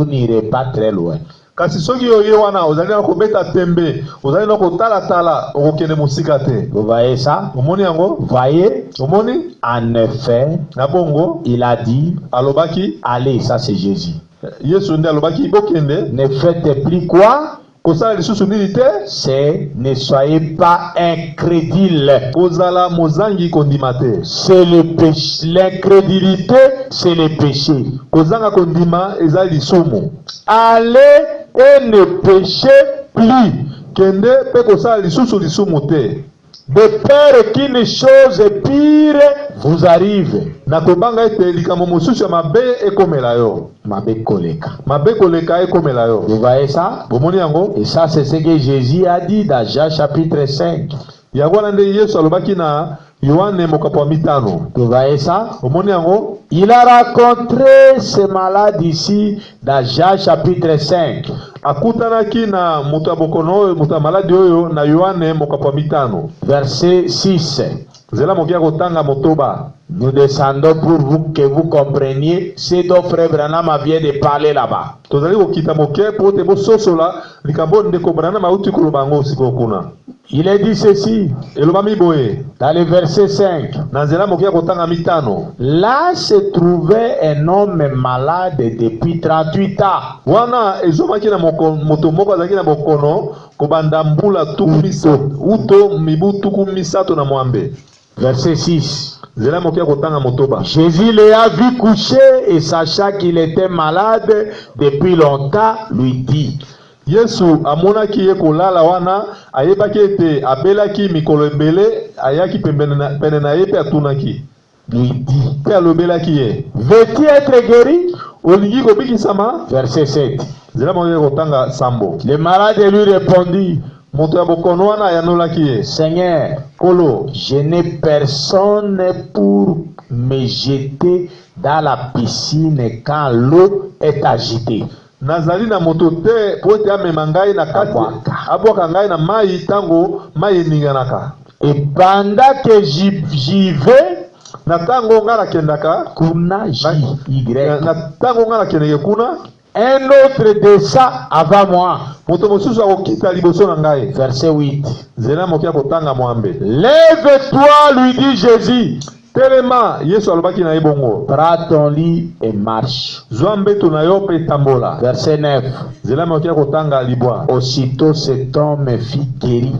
n'irez pas très loin. Kasi soki yoye wana ozali na kobeta tembe, ozali na kotala tala okokende musika te. Vous voyez ça? Omoni yango? Voyez? Omoni? En effet, na bongo, il a dit, alobaki, allez, ça c'est Jésus. Yesu ndi alobaki bokende. Ne faites plus quoi? C'est ne soyez pas incrédule. C'est le péché. L'incrédulité, c'est le péché. Allez et ne péchez plus. De peur qu'une chose pire vous arrive. Vous voyez ça? Et ça, c'est ce que Jésus a dit dans Jean chapitre 5. Vous voyez ça? Il a rencontré ce malade ici dans Jean chapitre 5. akutanaki na moto abokono oyo moto ya maladi oyo na Yohane mokapo ya 5. Verset 6. Nzela mokia kotanga motoba. Nous descendons pour vous que vous compreniez ce dont Frère Branham vient de parler là-bas. Tozali kokita moke po te bo sosola likambo ndeko Branham auti koloba ngo siko kuna. Il est dit ceci Elobami boye dans le verset 5. na nzela mokia kotanga 5. Là se trouvait un homme malade depuis 38 ans. Wana ezomaki na moto moko azaki na bokono kobanda mbula tuku misato uto mibu tuku misato na mwambe. Verset 6. Nzela mokia kotanga motoba. Jésus le a vu coucher et sachant qu'il était malade depuis longtemps, lui dit. Yesu amonaki ye kolala wana ayebaki ete abelaki mikolo ebele ayaki pene na ye pe atunaki. Lui dit. Pe alobelaki ye. Veux-tu être guéri? Olingi kobikisama? Verset 7. Nzela mokia kotanga sambo. Le malade lui répondit. Moto ya bokono wana ayanolaki ye. Seigneur, Kolo, je n'ai personne pour me jeter dans la piscine quand l'eau est agitée. nazali na moto te po ete amema ngai na kati abwaka ngai na mai tango mai eninganaka. Et pendant que j'y vais, na tango nga nakendaka kuna na tango nga nakendeke kuna, un autre descend avant moi. moto mosusu akokita liboso na ngai. Verset 8. Nzela mokia kotanga mwambe. Lève-toi, lui dit Jésus. Telema, Yesu alobaki na ye bongo. Prends ton lit et marche. Zwa mbeto na yo pe tambola. Verset 9. Nzela mokia kotanga libwa. Aussitôt cet homme fit guéri.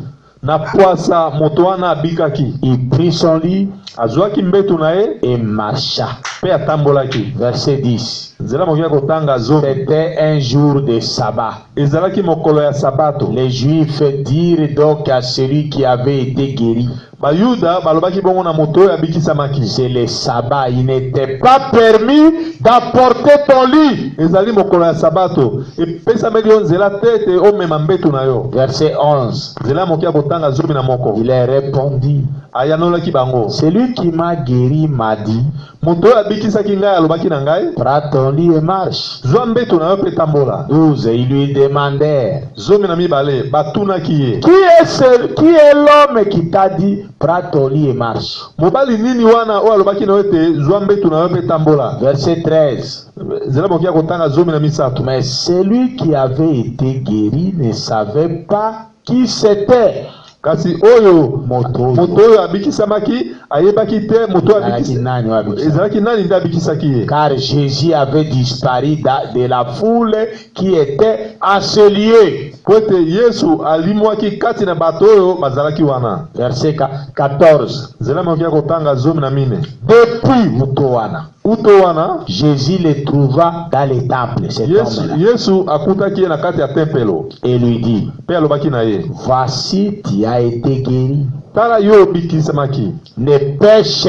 Na poasa moto wana abikaki. Il prit son lit azwaki mbeto na ye et marcha. pe atambolaki. Verset 10. Nzela mokia kotanga zo. C'était un jour de sabbat. Ezalaki mokolo ya sabato. Les Juifs dirent donc à celui qui avait été guéri. Bayuda balobaki bongo na moto ya bikisamaki. C'est le sabbat, il n'était pas permis d'apporter ton lit. Ezali mokolo ya sabato. Epesa meli yo nzela tete omema mbeto na yo. Verset 11. Nzela mokia kotanga zomi na moko. Il a répondu. Ayanolaki bango. Celui qui m'a guéri m'a dit. Moto ya bikisaki ngai alobaki na ngai. Prends ton lit et marche. Zwa mbeto na yo pe tambola. 12. Ils lui demandèrent. Zomi na mibale batunaki ye. Qui est l'homme qui t'a dit prends ton lit et marche? Mobali nini wana o alobaki na yo te zwa mbeto na yo pe tambola. Verset 13. Nzela mokia kotanga zomi na misato. Mais celui qui avait été guéri ne savait pas qui c'était. Kasi oyo moto oyo abikisamaki ayebaki te moto ezalaki nani nde abikisaki ye. Car Jésus avait disparu de la foule qui était à ce lieu. Po ete Yesu alimwaki kati na bato oyo bazalaki wana. Verset 14. Nzela mokia kotanga zomi na mine. Depuis Mutowana, Jésus le trouva dans les temples. Yesu akutaki na kati ya tempelo. Et lui dit, pe alobaki na ye, voici tu as été guéri. Tala yo bikisamaki. Ne pêche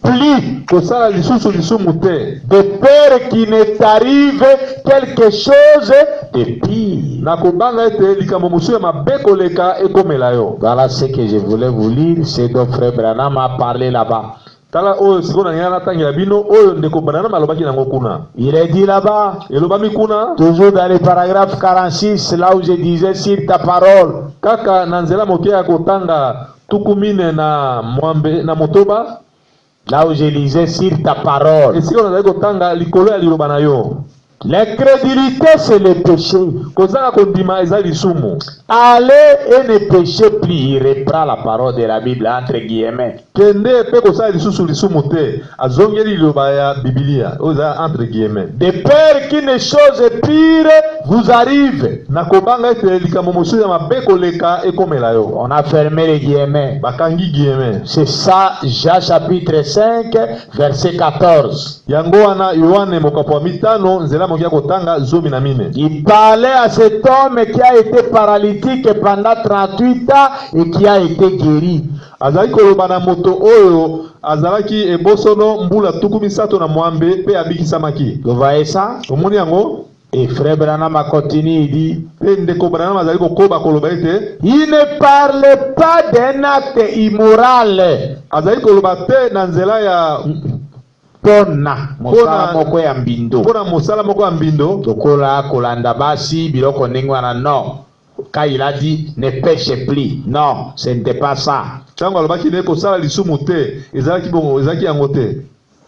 plus. Kosala lisusu lisumu te. De peur qu'il ne t'arrive quelque chose de pire. Na kobanga ete likambo mosusu ya mabe koleka ekomela yo. Voilà ce que je voulais vous lire. C'est donc Frère Branham a parlé là-bas. Tala oyo sikona nyana tangira bino oyo ndeko Branham alobaki nango kuna. Il est dit là-bas. Elobami kuna. Toujours dans le paragraphe 46, là où je disais sur ta parole. Kaka na nzela mokia kotanga tukumine na mwambe na motoba. Là où je lisais sur ta parole. Et si on a kotanga likolo ya liloba na yo. L'incrédulité, c'est le péché. Allez et ne péchez plus. Il reprend la parole de la Bible entre guillemets. De peur qu'une chose pire vous arrive. On a fermé les guillemets. C'est ça, Jean chapitre 5, verset 14. Il parlait à cet homme qui a été paralytique pendant 38 ans et qui a été guéri. Vous voyez ça? Et Frère Branham a continué, il dit, il ne parle pas d'un acte immoral. pona mosala moko ya mbindo. Pona mosala moko ya mbindo. Tokola kolanda basi biloko ndenge wana non. Quand il a dit ne pêche plus, non, ce n'était pas ça. Tango alobaki ne kosala lisumu te, ezalaki bongo, ezalaki yango te.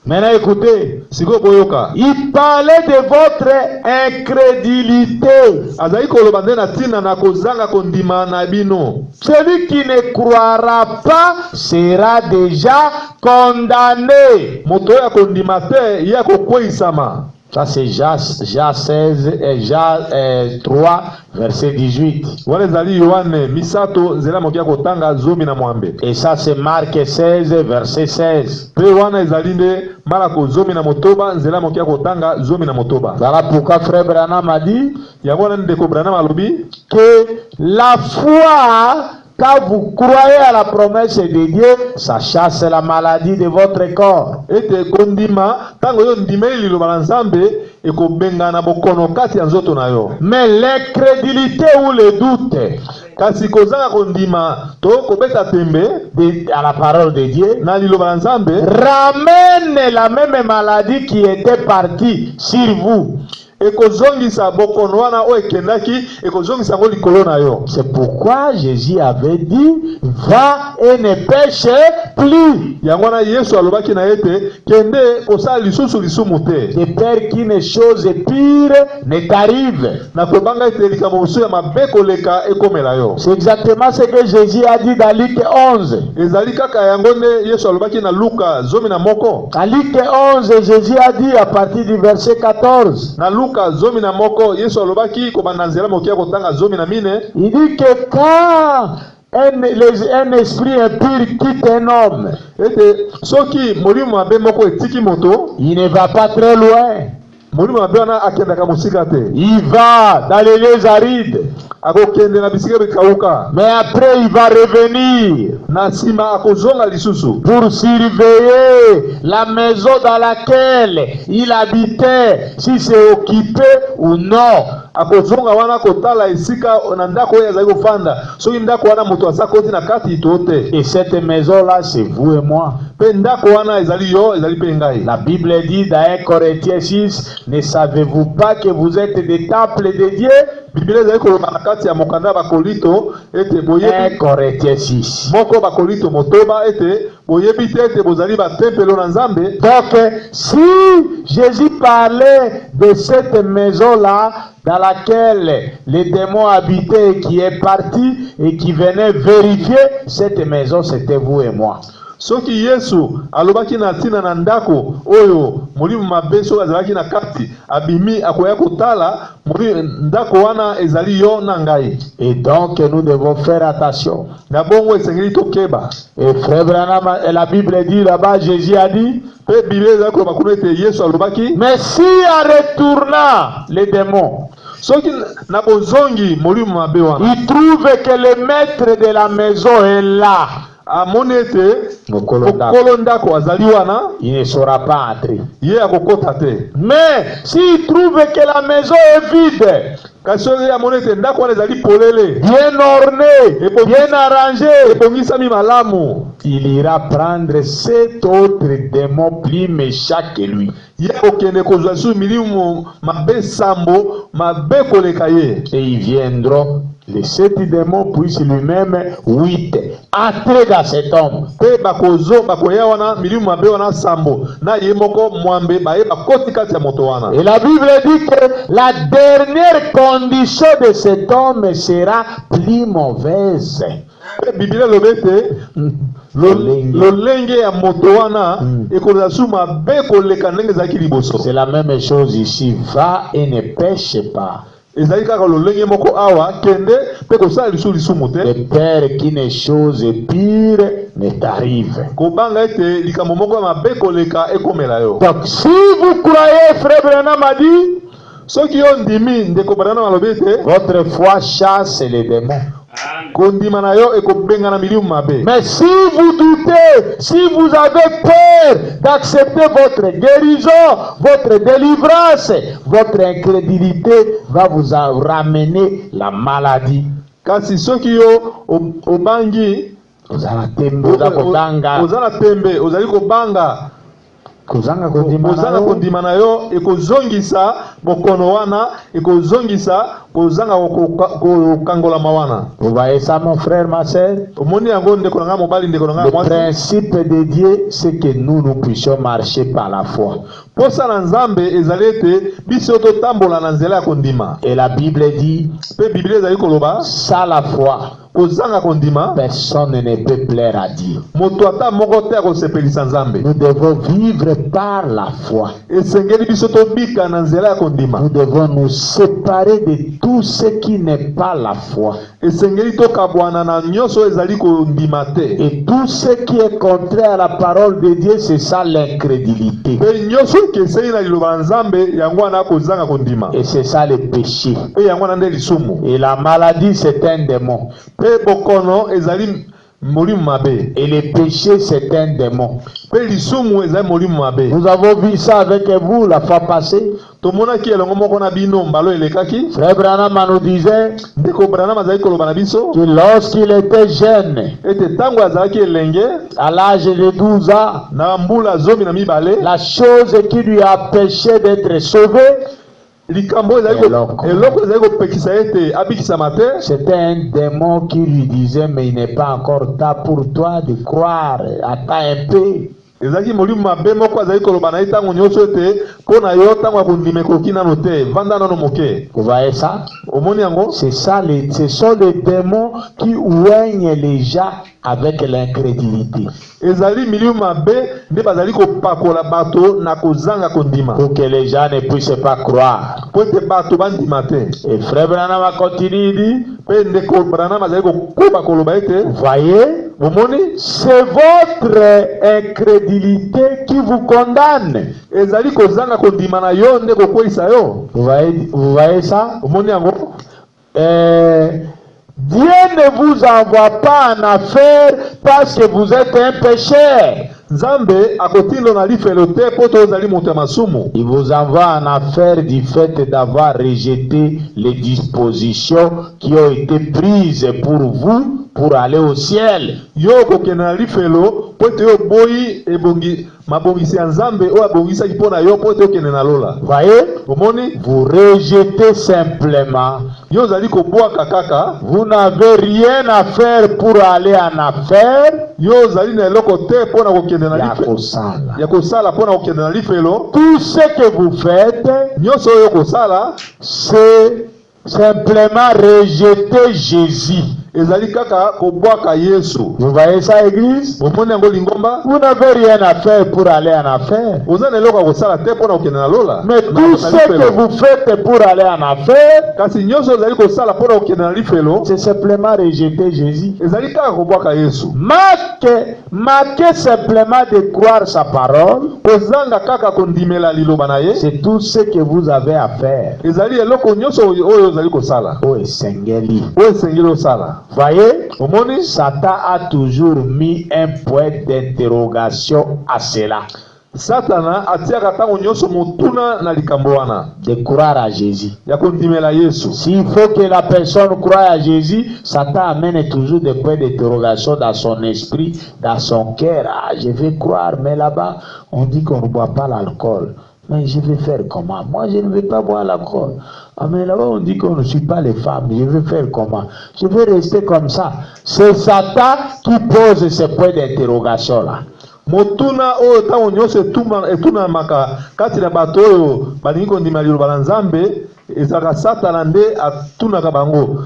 Maintenant écoutez, il parlait de votre incrédulité. Celui qui ne croira pas sera déjà condamné. Ça c'est Jean 16 et Jean 3 verset 18. Et ça c'est Marc 16 verset 16. Voilà pourquoi frère Branham a dit que la foi, quand vous croyez à la promesse de Dieu, ça chasse la maladie de votre corps. Mais l'incrédulité ou le doute à la parole de Dieu ramène la même maladie qui était partie sur vous. C'est pourquoi Jésus avait dit va et ne pêche plus. De peur qu'une chose pire ne t'arrive. C'est exactement ce que Jésus a dit dans Luc 11. Dans Luc 11, Jésus a dit à partir du verset 14. Il dit que quand un esprit impur quitte un homme, il ne va pas très loin. Il va dans les lieux arides. Mais après il va revenir pour surveiller la maison dans laquelle il habitait, si c'est occupé ou non. Et cette maison-là, c'est vous et moi. La Bible dit dans 1 Corinthiens 6, ne savez-vous pas que vous êtes des temples de Dieu? 1 Corinthiens 6. Donc, si Jésus parlait de cette maison-là, dans laquelle les démons habitaient et qui est parti et qui venait vérifier, cette maison c'était vous et moi. Soki Yesu alobaki na tina na ndako oyo mulimu mabeso azalaki na kati abimi akoya kotala ndako wana ezali yo na ngai. Et donc nous devons faire attention. Na bongo esengeli tokeba. Et frère Branham, la Bible dit là-bas, Jésus a dit mais si en retournant les démons, il trouve que le maître de la maison est là, il ne saura pas entrer. Mais s'il trouve que la maison est vide, bien orné, bien arrangé, il ira prendre 7 autres démons plus méchants que lui. Et ils viendront. Les 7 démons puissent lui-même 8 entrer dans cet homme. Et la Bible dit que la dernière condition de cet homme sera plus mauvaise. C'est la même chose ici. Va et ne pêche pas. De peur qu'une chose pire ne t'arrive. Donc si vous croyez, frère Branham a dit, votre foi chasse les démons. Mais si vous doutez, si vous avez peur d'accepter votre guérison, votre délivrance, votre incrédulité va vous ramener la maladie. kozanga kozanga kondima na yo ekozongisa bokono wana ekozongisa kozanga kokangola mawana. Vous voyez ça, mon frère, ma sœur? Omoni yango ndeko nanga mobali ndeko nanga Le principe de Dieu, c'est que nous puissions marcher par la foi. Posa na Nzambe ezali ete biso totambola na nzela ya kondima. Et la Bible dit, pe Bible ezali koloba, sans la foi, kozanga kondima, personne ne peut plaire à Dieu. Moto ata moko te akosepelisa Nzambe. Nous devons vivre par la foi. Esengeli biso tobika na nzela ya kondima. Nous devons nous séparer de tout ce qui n'est pas la foi. Esengeli tokabwana na nyonso ezali kondima te. Et tout ce qui est contraire à la parole de Dieu, c'est ça l'incrédulité. Pe nyonso kesei na liloba Nzambe yango wana kozanga kondima. Et c'est ça le péché. Pe yango wana nde lisumu. Et la maladie, c'est un démon. Pe bokono ezali molimo mabe. Et le péché, c'est un démon. Pe lisumu ezali molimo mabe. Nous avons vu ça avec vous la fois passée. Tomonaki elongo moko na bino mbalo elekaki. Frère Branham nous disait ndeko Branham azali koloba na biso que lorsqu'il était jeune, ete tango azalaki elenge à l'âge de 12 ans, na mbula zomi na mibale, la chose qui lui a empêché d'être sauvé, likambo ezali eloko ezali kopekisa ete abikisama te. C'était un démon qui lui disait, mais il n'est pas encore temps pour toi de croire, attends un peu. Ezaki molimo mabe moko azali koloba na itango nyonso ete pona yo tango akondima ekoki nano te, vanda nano moke. Vous voyez ça? Omoni yango? C'est ça, ce sont les démons qui oignent les gens avec l'incrédulité. Ezali milimo mabe nde bazali kopakola bato na kozanga kondima. Pour que les gens ne puissent pas croire. Po ete bato bandima te. Et frère Branham a continué, il dit, pe ndeko Branham azali kokoba koloba ete, vous voyez? C'est votre incrédulité qui vous condamne. Ezali kozanga kondima na yo nde kokwisa yo. Vous voyez ça? Omoni yango? Dieu ne vous envoie pas en affaire parce que vous êtes un pécheur. Nzambe akotindo na lifelo te poto ozali moto ya masumu. Il vous envoie en affaire du fait d'avoir rejeté les dispositions qui ont été prises pour vous pour aller au ciel. Yo kokende na lifelo poto yo boyi ebongi mabongisi ya Nzambe o abongisa kipona yo poto yo kende na lola. Voyez? Omoni? Vous rejetez simplement. Yo ozali kobwaka kaka. Vous n'avez rien à faire pour aller en affaire. Yo ozali na eloko te pona kokende na lifelo. Ya kosala pona kokende na lifelo. Tout ce que vous faites, nyonso yo kosala, c'est simplement rejeter Jésus. Ezali kaka kobwaka Yesu. Vous voyez ça, église? Omoni yango lingomba? Vous n'avez rien à faire pour aller en affaire. Ozana eloko kosala te pona kokende na lola. Mais tout ce que vous faites pour aller en affaire, kasi nyonso ezali kosala pona kokende na lifelo, c'est simplement rejeter Jésus. Ezali kaka kobwaka Yesu. Marquez simplement de croire sa parole. Ozanga kaka kondimela liloba na ye. C'est tout ce que vous avez à faire. Ezali eloko nyonso oyo ezali kosala. O esengeli. O esengeli osala. Voyez, omoni, Satan a toujours mis un point d'interrogation à cela. Satana atiaka tango nyonso motuna na likambo wana. De croire à Jésus. Ya kondimela Yesu. S'il faut que la personne croie à Jésus, Satan amène toujours des points d'interrogation dans son esprit, dans son cœur. Ah, je vais croire, mais là-bas, on dit qu'on ne boit pas l'alcool. Mais je vais faire comment? Moi, je ne vais pas boire l'alcool. Ah, mais là-bas, on dit qu'on ne suit pas les femmes. Je vais faire comment? Je vais rester comme ça. C'est Satan qui pose ces points d'interrogation-là. Motuna oyo tango nyonso etuna maka kati na bato oyo balingi kondima liloba na Nzambe, ezaka Satana nde atunaka bango.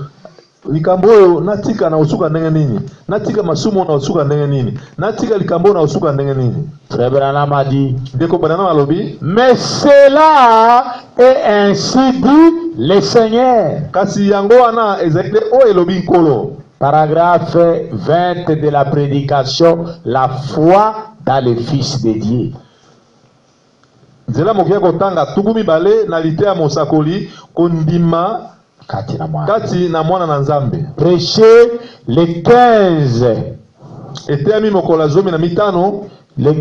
Likambo oyo natika na usuka ndenge nini? Natika masumo na usuka ndenge nini? Natika likambo na usuka ndenge nini? Frère Branham a dit, ndeko Branham alobi, mais cela est ainsi dit le Seigneur. Kasi yango wana ezali o elobi nkolo. Paragraphe 20 de la prédication, la foi dans le Fils de Dieu. Nzela mokia kotanga tukumi bale na litea mosakoli kondima kati na mwana na Nzambe. Prêcher le 15. Eteami mokola zomi na mitano. Le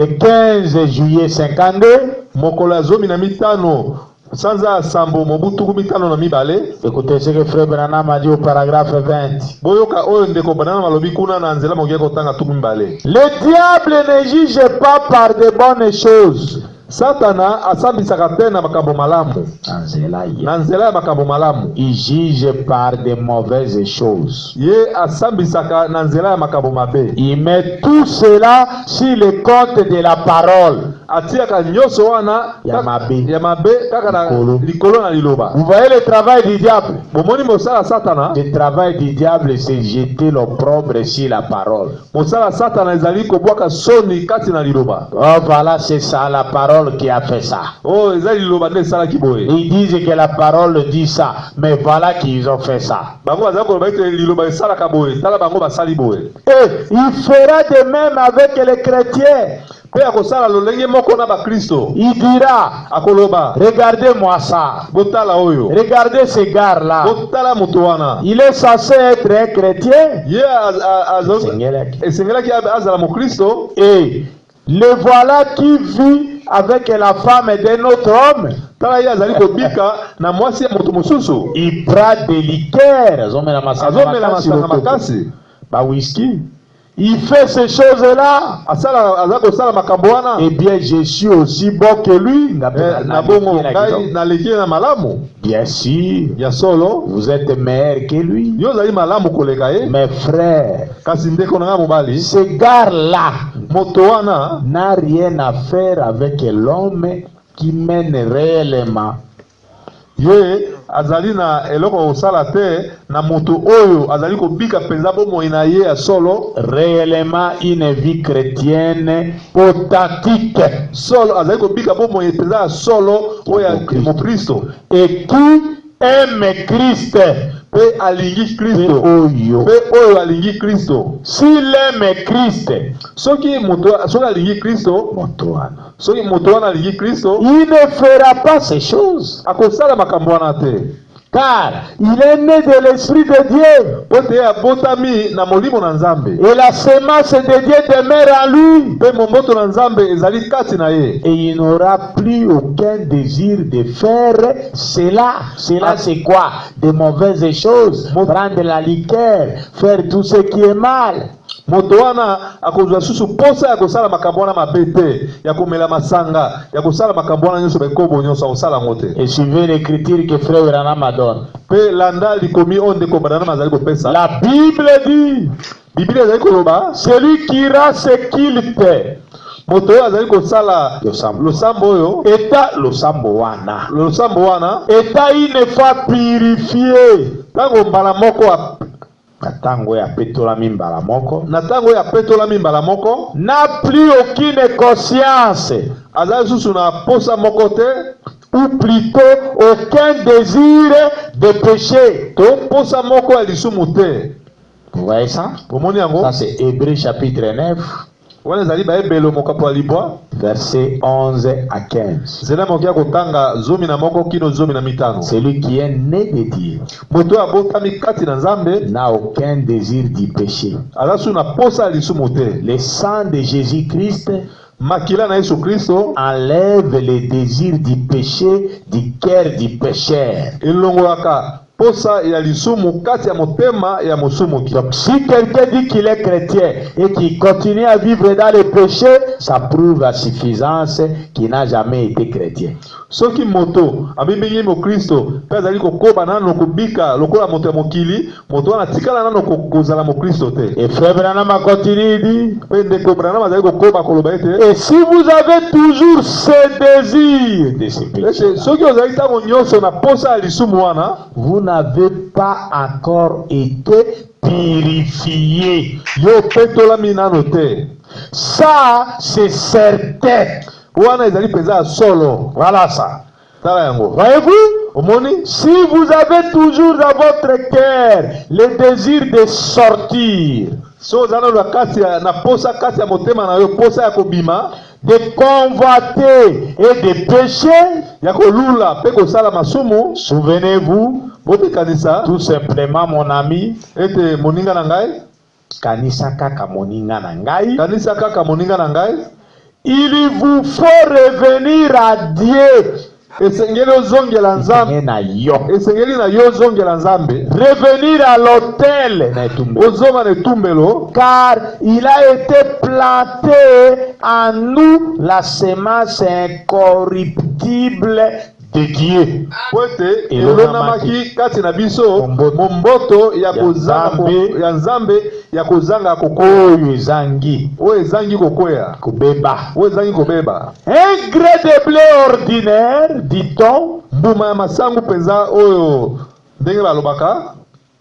15 juillet 52. Mokola zomi na mitano sanza sambo mobutu kumitano na mibale. Écoutez ce que Frère Branham a dit au paragraphe 20. Boyoka oyo ndeko banana malobi kuna na nzela mokia kotanga tuku mibale. Le diable ne juge pas par de bonnes choses. Satana asambisaka te na makambo malamu. Na nzela ya makambo malamu. Il juge par de mauvaises choses. Ye asambisaka na nzela ya makambo mabe. Il met tout cela sur le compte de la parole. Atiaka nyoso wana ya mabe kaka na likolo na liloba. Vous voyez le travail du diable? Bomoni mosala Satana. Le travail du diable c'est jeter l'opprobre sur la parole. Mosala Satana ezali kobwaka soni kati na liloba. Oh voilà, c'est ça la parole qui a fait ça. Oh ezali liloba nde sala kiboye. Ils disent que la parole dit ça, mais voilà qu'ils ont fait ça. Bango bazali koloba ete liloba esala kaboye, tala bango basali boye. Et il fera de même avec les chrétiens. Il dira, regardez-moi ça. Regardez ce gars-là. Il est censé être un chrétien. Et le voilà qui vit avec la femme d'un autre homme. Il prend des liqueurs. Whisky. Il fait ces choses-là. Eh bien, je suis aussi bon que lui. Bien sûr. Vous êtes meilleur que lui. Mes frères, ce gars-là n'a rien à faire avec l'homme qui mène réellement. Azali na eloko osala te na moto oyo azali ko bika penza bomo ina ye ya solo réellement une vie chrétienne authentique. Solo azali ko bika bomo penza solo oya mo Kristo et qui aime Christ. Pe alingi Kristo. Pe oyo alingi Kristo. S'il aime Christ, soki moto soki alingi Kristo, soki moto wana alingi Kristo, il ne fera pas ces choses. Akosala makambo wana te. Car il est né de l'Esprit de Dieu. Et la semence de Dieu demeure en lui. Et il n'aura plus aucun désir de faire cela. Cela c'est quoi? De mauvaises choses. Prendre la liqueur, faire tout ce qui est mal. Motoana akozwa susu posa ya kosala makambo wana mabete ya komela masanga ya kosala makambo wana nyoso bekobo nyoso osala ngote. Et suivez l'écriture que Frère Branham donne. Pe landa likomi onde ko Branham azali ko pesa. La Bible dit, Bible azali ko loba, celui qui rend ce qu'il paie. Moto azali ko sala losambo yo eta losambo wana. Losambo wana eta une fois purifié. Tango mbala moko Natango ya petola mimbala moko. Natango ya petola mimbala moko. N'a plus aucune conscience. Azazusu na posa moko te. Ou plutôt aucun désir de péché. To posa moko ya lisumu te. Vous voyez ça? Ça c'est Hébreux chapitre 9. Verset 11 à 15. Celui qui est né de Dieu n'a aucun désir du péché. Le sang de Jésus-Christ enlève les désirs du péché du cœur du pécheur. Donc, si quelqu'un dit qu'il est chrétien et qu'il continue à vivre dans le péché, ça prouve à suffisance qu'il n'a jamais été chrétien. Soki moto abimbengi mo Kristo pezali kokoba nano kubika lokola moto ya mokili moto wana tikala nano kozala mo Kristo te. Et Frère Branham continue dit, et si vous avez toujours ce désir de ce péché, vous n'avez pas encore été purifié. Ça c'est certain. Voilà ça. Voyez-vous? Si vous avez toujours dans votre cœur le désir de sortir, de convoiter et de pécher, souvenez-vous, tout simplement mon ami, kanisa kaka moninga na ngai, il vous faut revenir à Dieu esengeli ozongela nzambe na yo. esengeli na yo ozongela nzambe Revenir à l'autel na etumbelo. ozonga na etumbelo Car il a été planté en nous la semence incorruptible de Dieu. po ete elonamaki kati na biso momboto ya kozanga ya nzambe ya kozanga kokoya Oyo ezangi oyo ezangi kokwea kobeba. oyo ezangi kobeba Un gré de blé ordinaire, dit-on, mbuma ya masangu mpenza oyo ndenge balobaka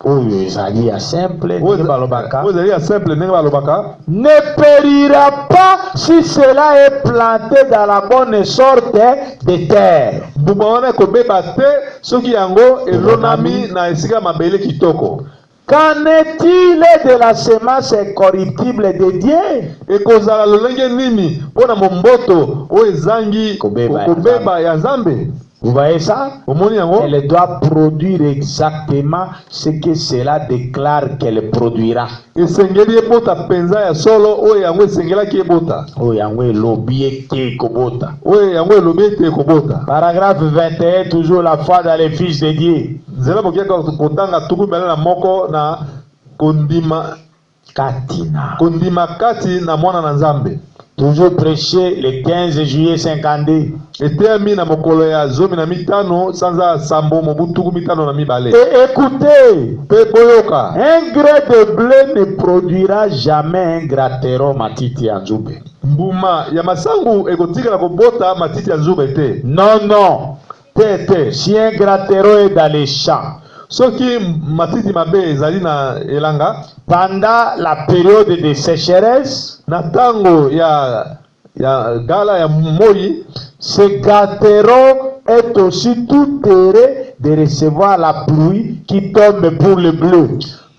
oyo ezali ya simple, ndenge balobaka, oyo ezali ya simple ndenge balobaka ne périra pas si cela est planté dans la bonne sorte de terre. mbuma wana ekobeba te soki yango elonami na esika mabele kitoko. Qu'en est-il de la semence incorruptible de Dieu? Ekozala lolenge nini mpona momboto oyo ezangi Kobeba kobeba ya nzambe. Vous voyez ça? Omoni yango Elle doit produire exactement ce que cela déclare qu'elle produira. esengeli ebota mpenza ya solo oyo yango esengelaki ebota Oh, yango elobi ete kobota. oyo yango elobi ete ekobota. Paragraphe 21, toujours la foi dans les fils de Dieu. nzela bokiaka kotanga tuku mibale na moko na kondima kati na mwana na nzambe. Toujours prêché le 15 juillet 52. eteyami na mokolo ya 15 sanza sambo mobu tuku mitano na mibale. Et écoutez, mpe boyoka un gré de blé ne produira jamais un gratero matiti ya nzube. mbuma ya masangu ekotikala kobota matiti ya nzube te. Non, non. Si un gratero est dans les champs, soki matiti mabe ezali na elanga pendant la période de sécheresse, na tango ya gala ya moi, ce gratero est aussi tout heureux de recevoir la pluie qui tombe pour le bleu.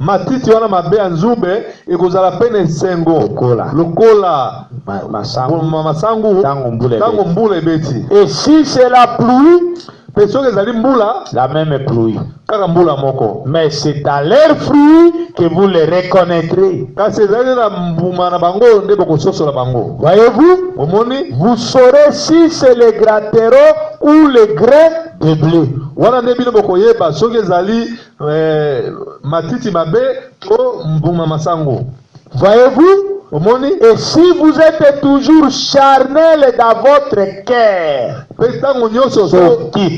matiti wana mabe ya nzube ekozala pene esengo lokola masangu tango mbula ebeti. Et si c'est la pluie, pe soki ezali mbula la même pluie. kaka mbula moko, Mais c'est à leur fruit que vous les reconnaîtrez. kasi ezali na mbuma na bango nde bokososola bango. Voyez-vous? omoni Vous saurez si c'est le gratero ou le grain de blé. wana nde bino bokoyeba soki ezali matiti mabe to mbuma masango. Voyez-vous? omoni Et si vous êtes toujours charnel dans votre cœur, pe tango nyonso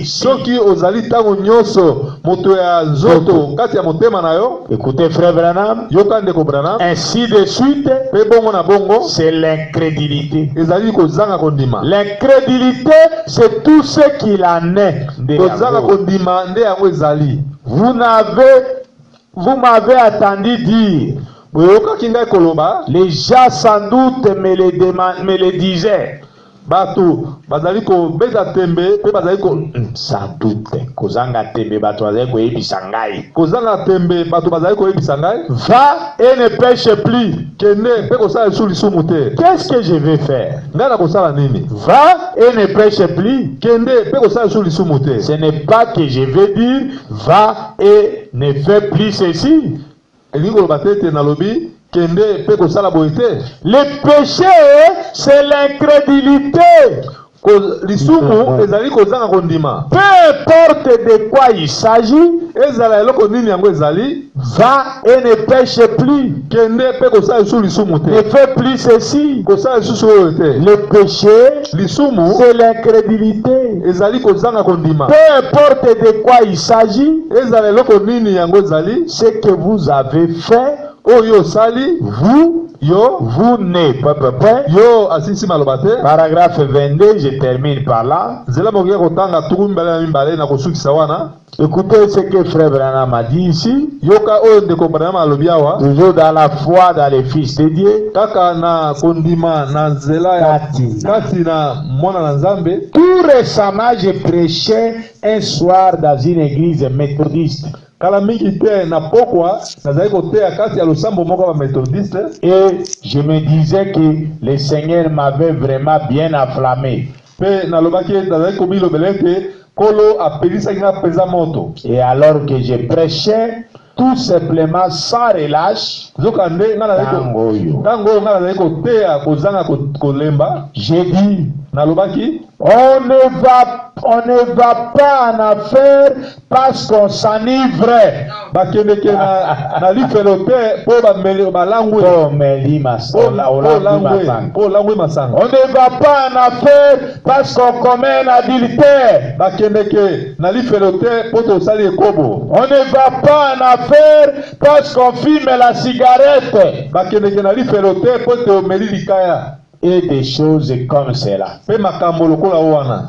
soki ozali tango nyonso moto ya nzoto kati ya motema na yo. écoutez frère Branham, yoka ndeko Branham, ainsi de suite, pe bongo na bongo c'est l'incrédulité. ezali kozanga kondima. L'incrédulité, c'est tout ce qu'il en est. kozanga kondima nde yango ezali. Vous m'avez entendu dire, boyokaki ngai koloba les gens sans doute me le disaient. bato bazali kobeta tembe pe bazali Sans doute, kozanga tembe bato bazali koyebisa ngai. kozanga tembe bato bazali koyebisa ngai. Va et ne pêche plus. kende pe kosala esu lisumu te. Qu'est-ce que je vais faire? ngai na kosala nini? Va et ne pêche plus. kende pe kosala esu lisumu te. Ce n'est pas que je vais dire va et ne fais plus ceci. elingi koloba te ete nalobi kende pe kosala boye te. Le péché, c'est l'incrédulité. lisumu ezali kozanga kondima. Peu importe de quoi il s'agit, ezala eloko nini yango ezali. va et ne pêche plus. kende pe kosala esu lisumu te. Ne fais plus ceci. kosala lisusu oyo te. Le péché, lisumu c'est l'incrédulité. ezali kozanga kondima. Peu importe de quoi il s'agit, ezala eloko nini yango ezali. ce que vous avez fait, oyo osali vous ne pas. yo asisi maloba te. Paragraphe 22, je termine par là. nzela mokoki kotanga tuku mibale na mibale na kosukisa wana. Écoutez ce que frère Branham a dit ici. yoka oyo ndeko Branham alobi awa. Toujours dans la foi dans les fils de Dieu. kaka na kondima na nzela ya kati na mwana na nzambe. Tout récemment, je prêchais un soir dans une église méthodiste. kala mingi te na pokwa nazali koteya kati ya losambo moko ya méthodiste. Et je me disais que le Seigneur m'avait vraiment bien enflammé. pe nalobaki nazali kobilobela ete kolo apelisaki nga mpenza moto. Et alors que je prêchais tout simplement sans relâche, nzokande nga tango oyo, ntango oyo nga nazali koteya kozanga kolemba. j'ai dit, nalobaki On ne va pas en affaire parce qu'on s'enivre. bakendeke na lifelo te po balangwe po langwe masanga. On ne va pas en affaire parce qu'on commet un adultère. bakendeke na lifelo te po tosali ekobo. On ne va pas en affaire parce qu'on fume la cigarette. bakendeke na lifelo te po tomeli likaya. Et des choses comme cela.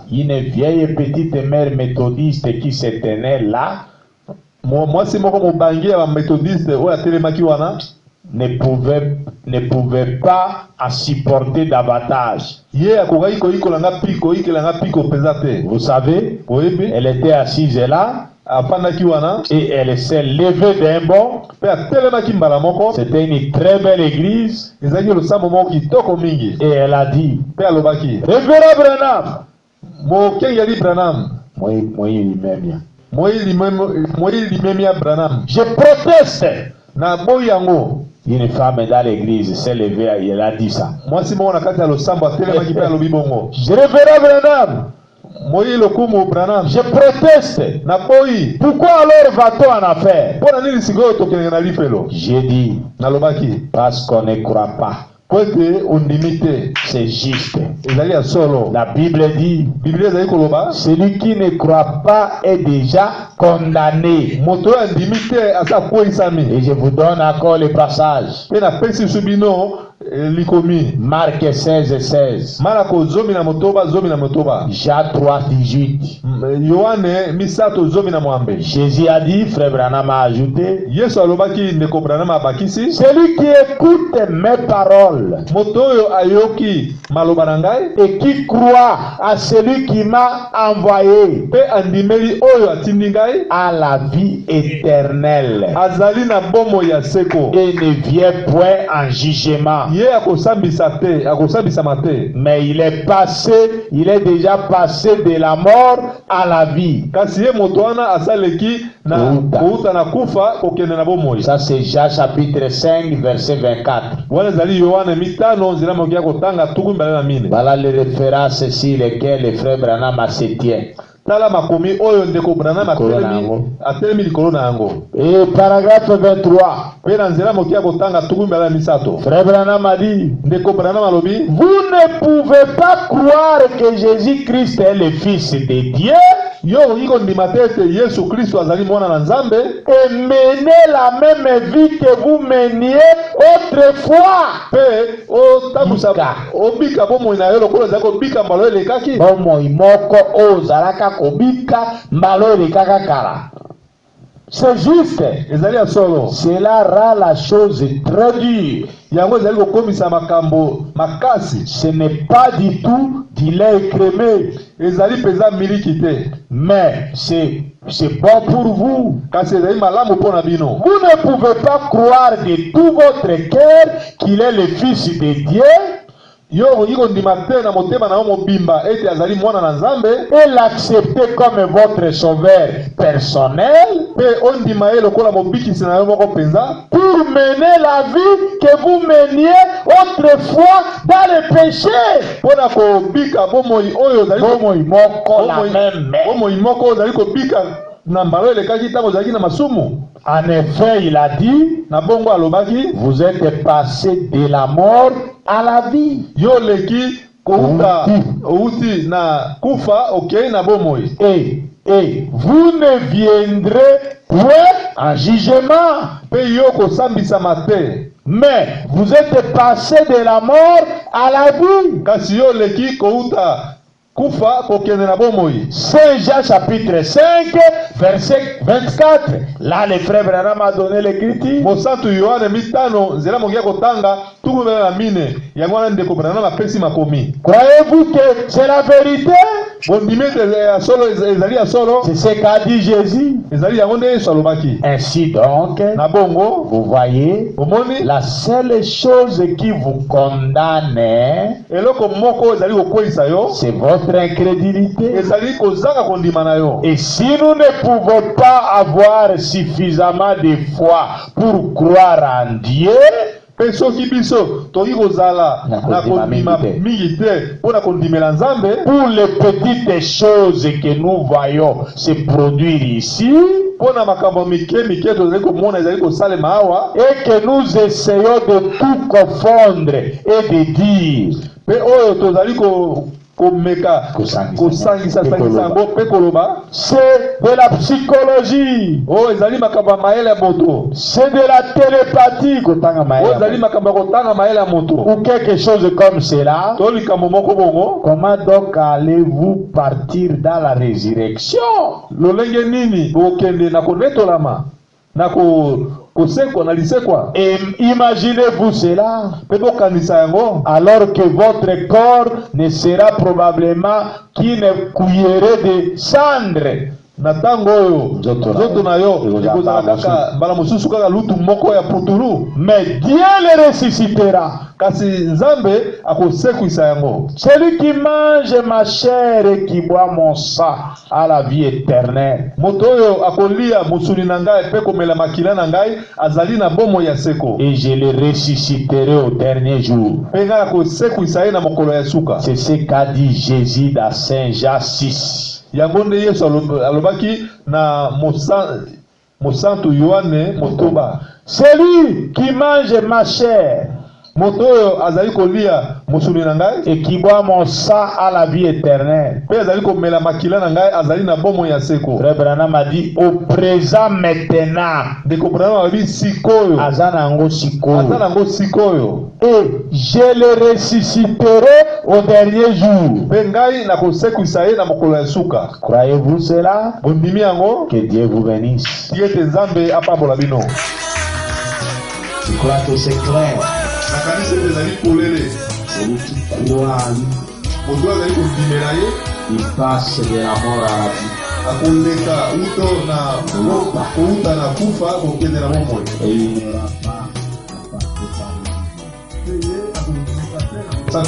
Une vieille petite mère méthodiste qui se tenait là ne pouvait pas en supporter davantage. Vous savez, elle était assise là et elle s'est levée d'un bond. C'était une très belle église. Et elle a dit, Révérend Branham, je proteste. Une femme dans l'église s'est levée et elle a dit ça. Révérend Branham, je proteste. Pourquoi alors va-t-on en affaire? J'ai dit, parce qu'on ne croit pas. C'est juste. La Bible dit, celui qui ne croit pas est déjà condamné. Et je vous donne encore le passage. Marc 16:16. Jean 3:18. Jésus a dit, frère Branham a ajouté, celui qui écoute mes paroles et qui croit à celui qui m'a envoyé a la vie éternelle et ne vient point en jugement. Mais il est déjà passé de la mort à la vie. Ça c'est Jean chapitre 5 verset 24. Voilà les références sur lesquelles le frère Branham se tient. Et paragraphe 23. Frère Branham a dit, vous ne pouvez pas croire que Jésus-Christ est le Fils de Dieu et mener la même vie que vous meniez autrefois. C'est juste. Cela rend la chose très dure. Ce n'est pas du tout du lait écrémé. Mais c'est bon pour vous. Vous ne pouvez pas croire de tout votre cœur qu'il est le Fils de Dieu et l'accepter comme votre sauveur personnel pour mener la vie que vous meniez autrefois dans le péché. En effet, il a dit, vous êtes passé de la mort à la vie. Et vous ne viendrez point en jugement. Mais vous êtes passé de la mort à la vie. Saint Jean chapitre 5 verset 24. Là le frère Branham a donné l'écriture. Croyez-vous que c'est la vérité? C'est ce qu'a dit Jésus. Ainsi donc, vous voyez, la seule chose qui vous condamne, c'est votre incrédulité. Et si nous ne pouvons pas avoir suffisamment de foi pour croire en Dieu, Pe soki biso toki kozala na kondima mingi te mpona kondimela Nzambe. Pour les petites choses que nous voyons se produire ici, mpona makambo mike mike tozali komona ezali kosalema awa, et que nous essayons de tout confondre et de dire pe oyo tozali komeka kosangisa yango pe koloba c'est de la psychologie, oyo ezali makambo ya mayele ya moto, c'est de la télépathie, oyo ezali makambo ya kotanga mayele ya moto, ou quelque chose comme cela. to likambo moko bongo. Comment donc allez-vous partir dans la résurrection? Lolenge nini bokende na konetolama na kosekwa na lisekwa? Et imaginez-vous cela, pe bokanisa yango alors que votre corps ne sera probablement qu'une cuillerée de cendre. na ntango oyo nzoto na yo ekozala kaka mbala mosusu kaka lutu moko ya putulu. Mais Dieu le ressuscitera. Kasi Nzambe akosekwisa yango. Celui qui mange ma chair et qui boit mon sang a la vie éternelle. Moto oyo akolia musuni na ngai pe komela makila na ngai azali na bomo ya seko. Et je le ressusciterai au dernier jour. Pe ngai akosekwisa ye na mokolo ya suka. C'est ce qu'a dit Jésus dans Saint Jean 6. Yango nde Yesu alobaki na mosantu Yohane motoba. Celui qui mange ma chair moto oyo azali kolia musuni na ngai et qui boit mon sang a la vie éternelle. Pe azali komela makila na ngai azali na bomo ya seko. Frère Branham a dit au présent maintenant. Ndeko Branham abi sikoyo. Azana ngo sikoyo. Azana ngo sikoyo. Et je le ressusciterai au dernier jour. Pe ngai na kosekwisa ye na mokolo ya suka. Croyez-vous cela? Bondimi yango. Que Dieu vous bénisse. Dieu te Nzambe apambola bino. Je crois que c'est clair. Celui qui croit en lui, il passe de la mort à la vie. Et il n'aura pas.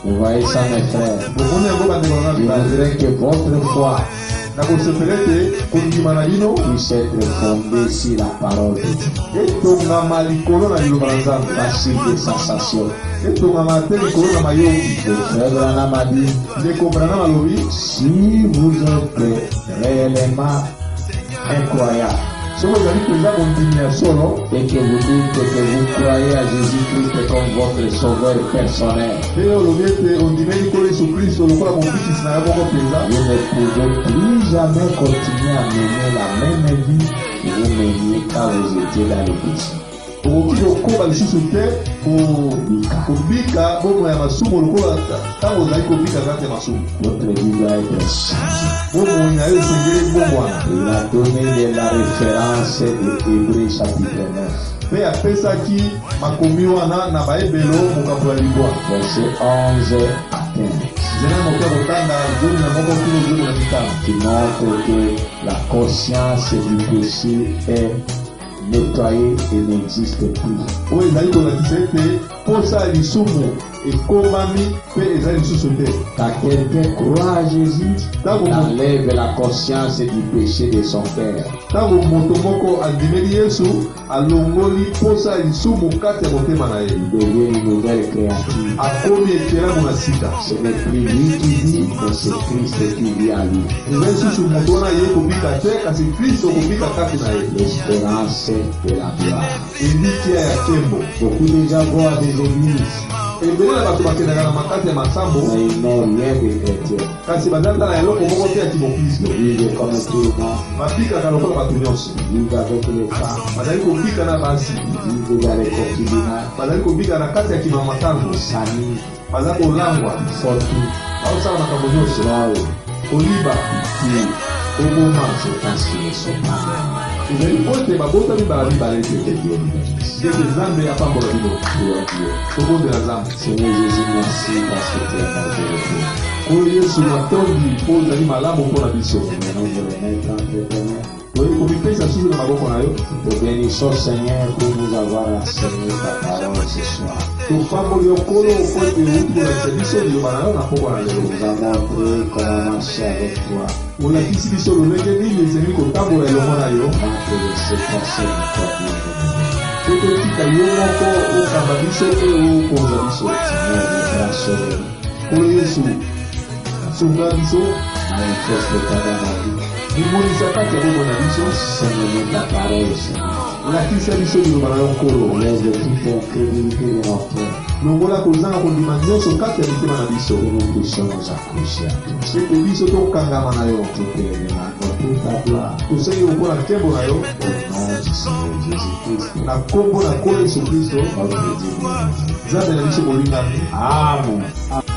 Vous voyez ça, mes frères. Il faudrait que votre foi puisse être fondée sur la parole de Dieu. Facile de sensation. Le frère Branham a dit, si vous êtes réellement incroyable et que vous dites que vous croyez à Jésus-Christ comme votre sauveur personnel, vous ne pouvez plus jamais continuer à mener la même vie que vous meniez quand vous étiez dans l'église. Votre vie doit être changée. Il a donné de la référence de Hébreux chapitre 9. Verset 11 à 15. Qui montre que la conscience du péché est nettoyé et n'existe plus. Quand quelqu'un croit à Jésus, il enlève la conscience du péché de son père. Il devient une nouvelle créature. Ce n'est plus lui qui vit, mais c'est Christ qui vit en lui. L'espérance de la gloire. Beaucoup de gens voient des églises, mais ils n'ont rien de chrétien. Ils vivent comme tout le monde. Ils vivent avec les femmes. Ils vivent dans les concubinats. Ils s'animent. Ils sortent. Oliba, qui au moment se passe ne sont pas Seigneur Jésus, merci parce que tu es mort de Te bénissons Seigneur pour nous avoir enseigné ta parole ce soir. Nous avons appris comment marcher avec toi. On te laisser passer notre vie. totika yo moko okamba biso pe okonza biso oyo Yesu sunga biso limonisa kati ya bomoi na biso lakisa biso liloba na yo nkolo longola kozanga kondima nyonso kati ya mitema na biso ete biso tokangama na yo tosengi lokola nkembo na yo na kombo na nkolo Yesu Kristo Nzambe na biso bolingami. Amen.